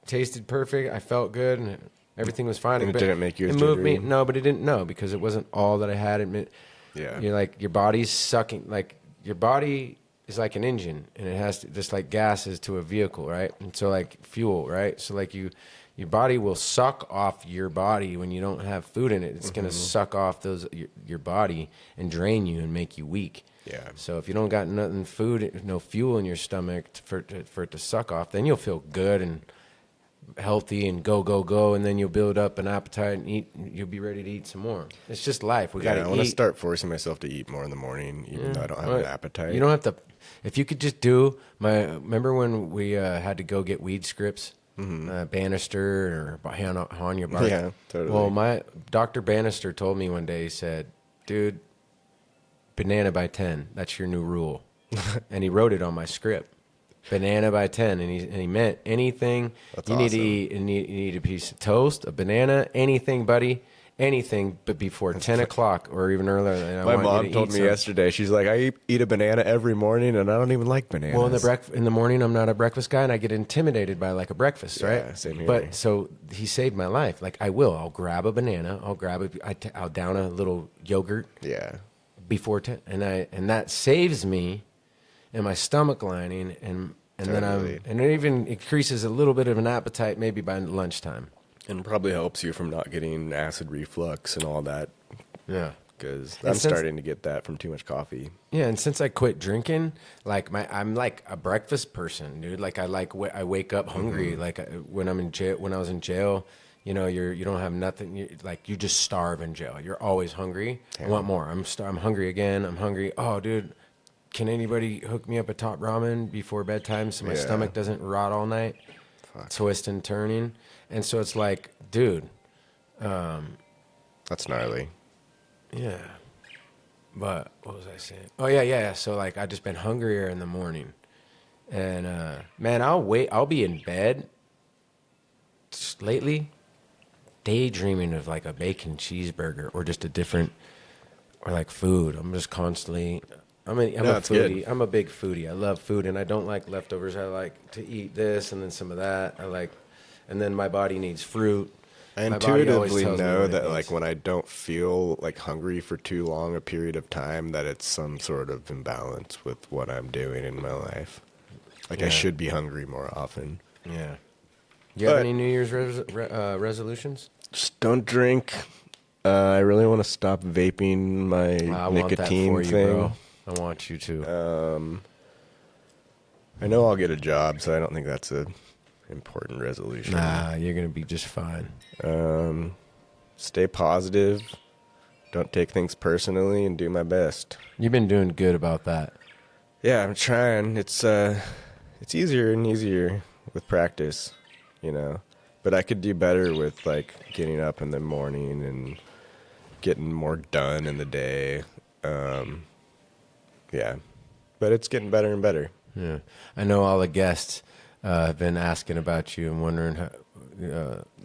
tasted perfect. I felt good, and everything was fine. And it didn't make you as It moved me. jittery? No, but it didn't. No, because it wasn't all that I had. You're like, your body's sucking. Like, your body is like an engine, and it has to, just like gas is to a vehicle, right? And so, like, fuel, right? So, like, your body will suck off your body when you don't have food in it. It's going to suck off your body and drain you and make you weak. Yeah. So if you don't got no fuel in your stomach for it to suck off, then you'll feel good and healthy and go, and then you'll build up an appetite and eat. You'll be ready to eat some more. It's just life. We gotta eat. I want to start forcing myself to eat more in the morning, even though I don't have an appetite. You don't have to. If you could just remember when we had to go get weed scripts, Bannister or Hanya Bark. Yeah, totally. Well, my Dr. Bannister told me one day. He said, "Dude, banana by 10. That's your new rule," and he wrote it on my script. Banana by 10, and he meant anything. That's you awesome. Need to eat. You need a piece of toast, a banana, anything, buddy, anything, but before 10 o'clock or even earlier. And My mom told me yesterday. She's like, I eat a banana every morning, and I don't even like bananas. Well, in the morning, I'm not a breakfast guy, and I get intimidated by like a breakfast, right? Same here. But so he saved my life. Like I'll grab a banana. I'll down a little yogurt. Yeah. Before 10, and that saves me and my stomach lining, and Totally. then it even increases a little bit of an appetite maybe by lunchtime. And probably helps you from not getting acid reflux and all that. Yeah. Because I'm starting to get that from too much coffee. Yeah, and since I quit drinking, like I'm like a breakfast person, dude. Like I wake up hungry. Like when I'm in jail, when I was in jail, you know, you don't have nothing. You just starve in jail. You're always hungry. I want more. I'm hungry again. I'm hungry. Oh, dude, can anybody hook me up a top ramen before bedtime so my stomach doesn't rot all night? Fuck. Twist and turning. And so it's like, dude. That's gnarly. Yeah. But what was I saying? Oh, yeah. So, like, I've just been hungrier in the morning. And, man, I'll be in bed just lately daydreaming of, like, a bacon cheeseburger or just a different, or, like, food. I'm just constantly, I'm a foodie. Good. I'm a big foodie. I love food, and I don't like leftovers. I like to eat this and then some of that. And then my body needs fruit. I My body always intuitively tells me know what it that, needs. like, when I don't feel like hungry for too long a period of time, that it's some sort of imbalance with what I'm doing in my life. Like, I should be hungry more often. Yeah. You have any New Year's resolutions? Just don't drink. I really want to stop vaping my I want that nicotine for you, thing. bro. I want you to. I know I'll get a job, so I don't think that's a important resolution. Nah, you're gonna be just fine. Stay positive. Don't take things personally, and do my best. You've been doing good about that. Yeah, I'm trying. It's easier and easier with practice, you know. But I could do better with, like, getting up in the morning and getting more done in the day. Yeah. But it's getting better and better. Yeah, I know all the guests have been asking about you and wondering how.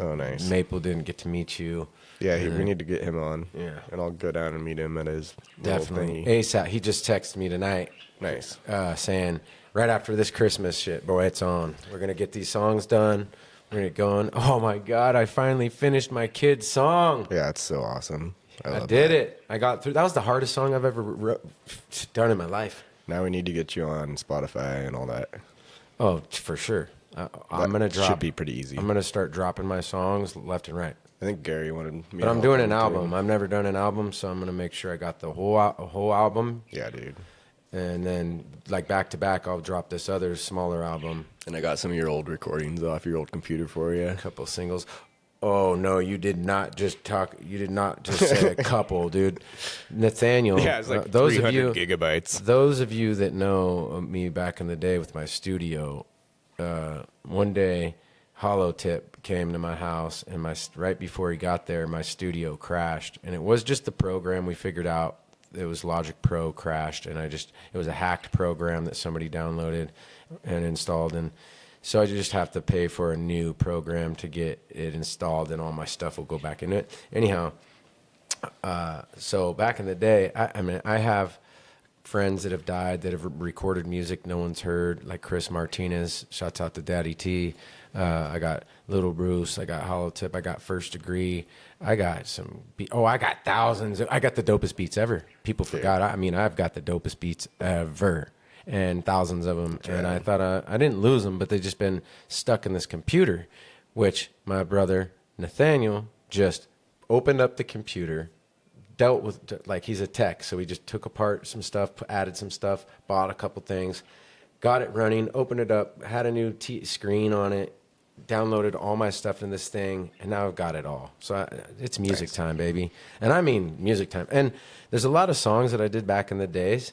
Oh, nice. Maple didn't get to meet you. Yeah, we need to get him on. Yeah. And I'll go down and meet him at his Definitely. little thingy. ASAP. He just texted me tonight. Nice. Saying, right after this Christmas shit, boy, it's on. We're going to get these songs done. We're going to get going. Oh, my God. I finally finished my kid's song. Yeah, it's so awesome. I did it. I got through. That was the hardest song I've ever done in my life. Now we need to get you on Spotify and all that. Oh, for sure. I'm going to drop. Should be pretty easy. I'm going to start dropping my songs left and right. I think Gary wanted me But I'm doing an album. I've never done an album, so I'm going to make sure I got the whole album. Yeah, dude. And then, like, back to back, I'll drop this other smaller album. And I got some of your old recordings off your old computer for you. A couple singles. Oh, no, you did not just talk. You did not just say a couple, dude. Nathaniel. Yeah, it's like those 300 of you, gigabytes. Those of you that know me back in the day with my studio, one day, Hollow Tip came to my house, and right before he got there, my studio crashed. And it was just the program we figured out. It was Logic Pro crashed, and it was a hacked program that somebody downloaded and installed. And so I just have to pay for a new program to get it installed, and all my stuff will go back into it. Anyhow, so back in the day, I have friends that have died that have recorded music no one's heard, like Chris Martinez. Shouts out to Daddy T. I got Little Bruce. I got Hollow Tip. I got First Degree. I got I got thousands. I got the dopest beats ever. People forgot. I've got the dopest beats ever, and thousands of them. And I thought I didn't lose them, but they've just been stuck in this computer, which my brother Nathaniel just opened up the computer, dealt with, like, he's a tech, so he just took apart some stuff, added some stuff, bought a couple things, got it running, opened it up, had a new screen on it, downloaded all my stuff in this thing, and now I've got it all. So it's music time, baby. And I mean music time. And there's a lot of songs that I did back in the days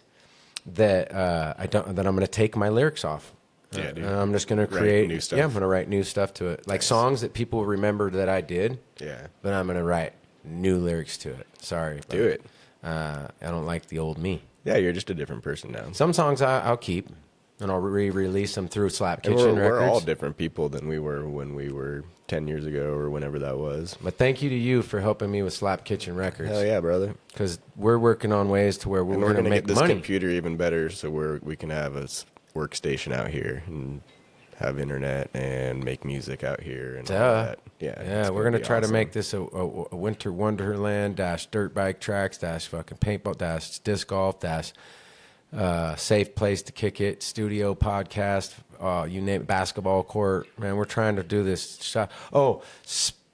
that I'm going to take my lyrics off. Yeah, dude. And I'm just going to create new stuff. Yeah, I'm going to write new stuff to it. Like songs that people remember that I did. Yeah. But I'm going to write new lyrics to it. Sorry. Do it. I don't like the old me. Yeah, you're just a different person now. Some songs I'll keep, and I'll re-release them through Slap And Kitchen Records. we're all different people than we were when we were 10 years ago or whenever that was. But thank you to you for helping me with Slap Kitchen Records. Hell yeah, brother. Because we're working on ways to where we're going to gonna make get this money. computer even better, so we can have a workstation out here and have internet and make music out here and all that. Yeah, we're gonna try to make this a winter wonderland dash dirt bike tracks dash fucking paintball dash disc golf dash safe place to kick it, studio podcast, you name it, basketball court. Man, we're trying to do this shot. Oh,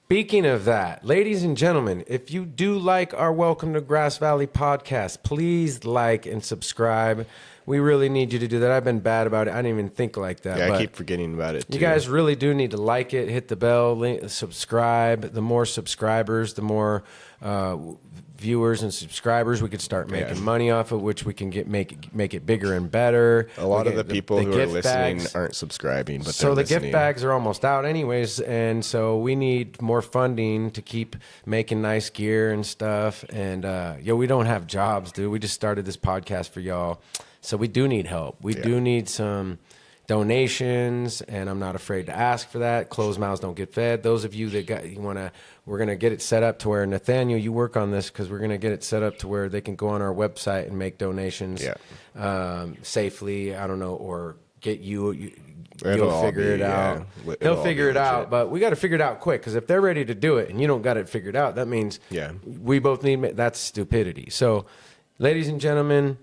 Speaking of that, ladies and gentlemen, if you do like our Welcome to Grass Valley podcast, please like and subscribe. We really need you to do that. I've been bad about it. I didn't even think like that. Yeah, but I keep forgetting about it, too. you guys really do need to like it, hit the bell, subscribe. The more subscribers, the more viewers and subscribers we could start making money off of, which we can make it bigger and better. A lot of the people who are listening aren't subscribing, but so they're the gift bags are almost out anyways, and so we need more funding to keep making nice gear and stuff. And we don't have jobs, dude. We just started this podcast for y'all, so we do need help. We do need some donations, and I'm not afraid to ask for that. Closed mouths don't get fed. Those of you that we're gonna get it set up to where, Nathaniel, you work on this, because we're gonna get it set up to where they can go on our website and make donations safely. I don't know, or get you'll figure it out. He'll figure it out, but we got to figure it out quick, because if they're ready to do it and you don't got it figured out, that means we both need. That's stupidity. So, ladies and gentlemen,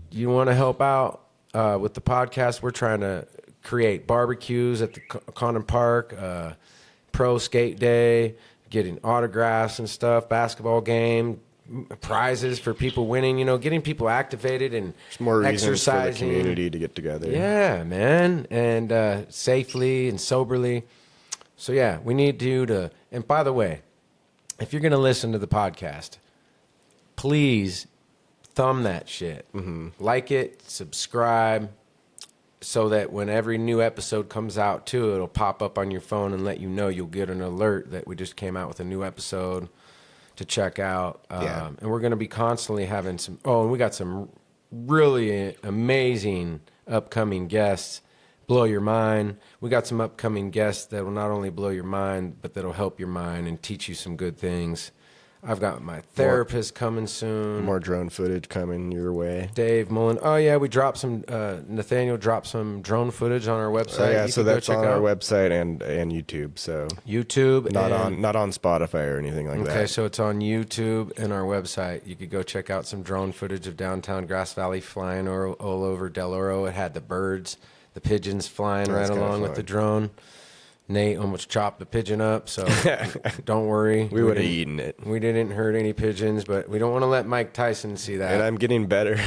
you want to help out with the podcast? We're trying to create barbecues at the Condon Park, pro skate day, getting autographs and stuff, basketball game, prizes for people winning, getting people activated and more exercising. Reasons for the community to get together. Yeah, man, and safely and soberly. So yeah, we need you to. And by the way, if you're going to listen to the podcast, please thumb that shit. Like it, subscribe, so that when every new episode comes out too, it'll pop up on your phone and let you know. You'll get an alert that we just came out with a new episode to check out. And we're going to be constantly having some. Oh, and we got some really amazing upcoming guests. Blow your mind. We got some upcoming guests that will not only blow your mind, but that'll help your mind and teach you some good things. I've got my therapist coming soon. More drone footage coming your way. Dave Mullen. Oh, yeah, we dropped some, Nathaniel dropped some drone footage on our website. So that's on our website and YouTube. So YouTube. Not on Spotify or anything like that. Okay, so it's on YouTube and our website. You could go check out some drone footage of downtown Grass Valley flying all over Del Oro. It had the birds, the pigeons flying right along with the drone. Nate almost chopped the pigeon up, so don't worry. We would have eaten it. We didn't hurt any pigeons, but we don't want to let Mike Tyson see that. And I'm getting better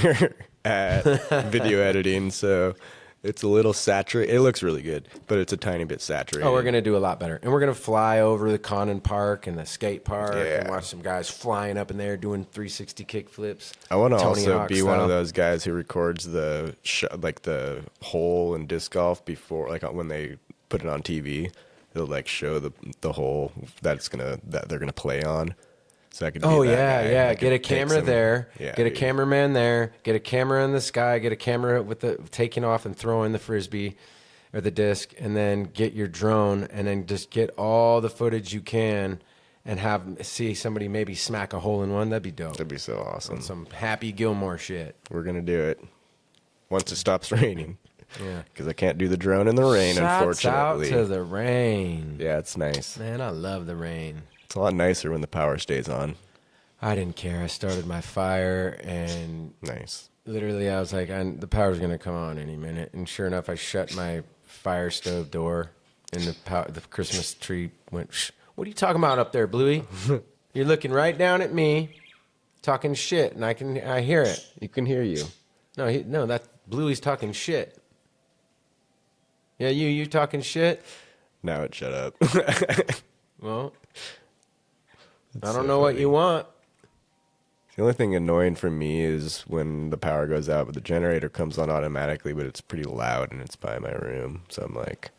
at video editing, so it's a little saturated. It looks really good, but it's a tiny bit saturated. Oh, we're going to do a lot better. And we're going to fly over the Condon Park and the skate park and watch some guys flying up in there doing 360 kick flips. I want to also be one of those guys who records the the hole in disc golf before, when they put it on TV, they'll show the hole that they're gonna play on. So I could. Get a camera there. Get a cameraman there. Get a camera in the sky. Get a camera with the taking off and throwing the frisbee or the disc, and then get your drone, and then just get all the footage you can, and see somebody maybe smack a hole in one. That'd be dope. That'd be so awesome. Some Happy Gilmore shit. We're gonna do it once it stops raining. Yeah, because I can't do the drone in the rain, unfortunately. Shouts out to the rain. Yeah, it's nice. Man, I love the rain. It's a lot nicer when the power stays on. I didn't care. I started my fire, and nice. Literally, I was like, the power's going to come on any minute. And sure enough, I shut my fire stove door, and the Christmas tree went, shh. What are you talking about up there, Bluey? You're looking right down at me, talking shit, and I hear it. You can hear you. No, that Bluey's talking shit. Yeah, you talking shit? Now it shut up. Well, I don't know what you want. The only thing annoying for me is when the power goes out, but the generator comes on automatically, but it's pretty loud and it's by my room. So I'm like,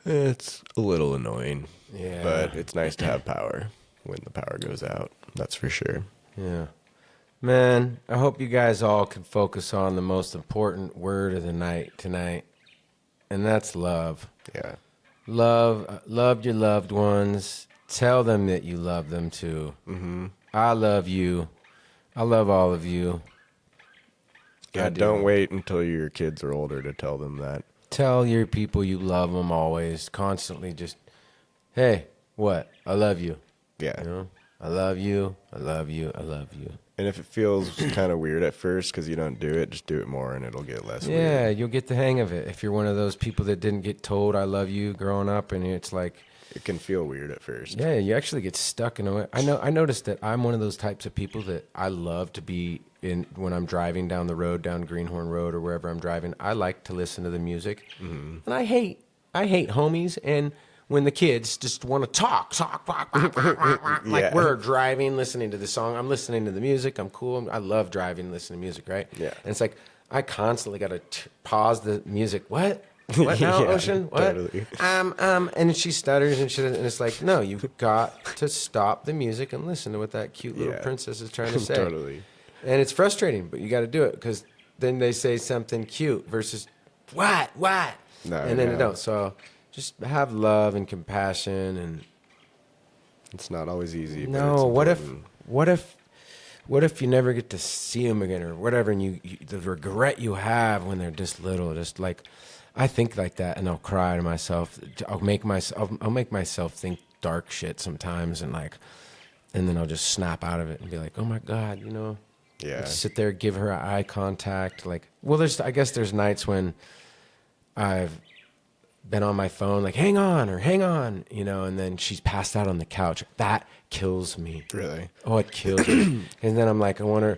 it's a little annoying. Yeah. But it's nice to have power when the power goes out. That's for sure. Yeah. Man, I hope you guys all can focus on the most important word of the night tonight. And that's love. Yeah. Love your loved ones. Tell them that you love them too. Mm-hmm. I love you. I love all of you. Yeah, don't wait until your kids are older to tell them that. Tell your people you love them always, constantly. Just, hey, what? I love you. Yeah. I love you. I love you. I love you. And if it feels kind of weird at first because you don't do it, just do it more and it'll get less weird. Yeah, you'll get the hang of it. If you're one of those people that didn't get told I love you growing up, and it's like It can feel weird at first. Yeah, you actually get stuck in a way. I noticed that I'm one of those types of people that I love to be in when I'm driving down the road, down Greenhorn Road or wherever I'm driving. I like to listen to the music, and I hate homies and when the kids just want to talk, like we're driving, listening to the song. I'm listening to the music. I'm cool. I love driving, listening to music, right? Yeah. And it's like I constantly got to pause the music. What? What now, Ocean? What? Totally. And she stutters and shit, and it's like, no, you've got to stop the music and listen to what that cute little princess is trying to say. Totally. And it's frustrating, but you got to do it because then they say something cute versus what? No, and then they don't. So just have love and compassion, and it's not always easy. But no, what if you never get to see them again or whatever, and you the regret you have when they're just little, just like. I think like that, and I'll cry to myself. I'll make myself think dark shit sometimes, and then I'll just snap out of it and be like, "Oh my God," Yeah. Like sit there, give her eye contact. I guess there's nights when I've been on my phone, like, hang on, and then she's passed out on the couch. That kills me. Really? Oh, it kills me. And then I'm like, I want her.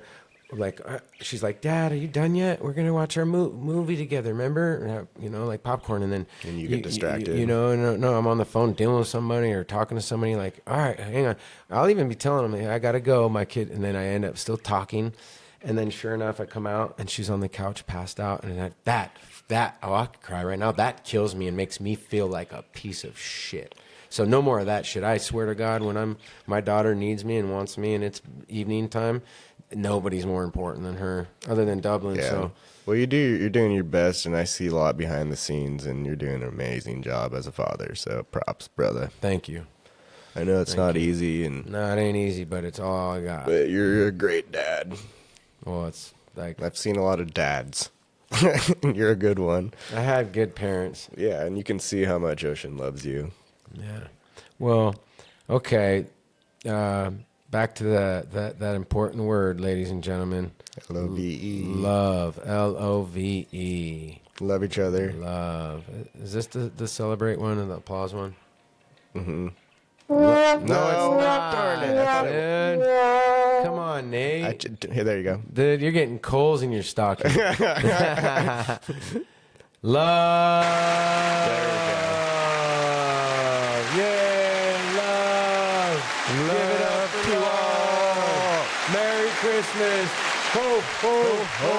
She's like, Dad, are you done yet? We're gonna watch our movie together, remember? Like popcorn, and then you get distracted. No, I'm on the phone dealing with somebody or talking to somebody. Like, all right, hang on. I'll even be telling them, I gotta go, my kid, and then I end up still talking, and then sure enough, I come out and she's on the couch, passed out, and I could cry right now. That kills me and makes me feel like a piece of shit. So no more of that shit. I swear to God, when my daughter needs me and wants me, and it's evening time. Nobody's more important than her, other than Dublin. Yeah. So, well, you're doing your best, and I see a lot behind the scenes, and you're doing an amazing job as a father. So, props, brother. Thank you. I know it's not easy, and no, it ain't easy, but it's all I got. But you're a great dad. Well, it's like I've seen a lot of dads. You're a good one. I had good parents. Yeah, and you can see how much Ocean loves you. Yeah. Well, okay. Back to that important word, ladies and gentlemen. Love. Love. Love. Love each other. Love. Is this the celebrate one and the applause one? Mm-hmm. No, it's No, not. darn it. Dude. Come on, Nate. Hey, there you go. Dude, you're getting coals in your stocking. Love. There we go. Yay, love. Give it up to all. Merry Christmas. Ho, ho, ho.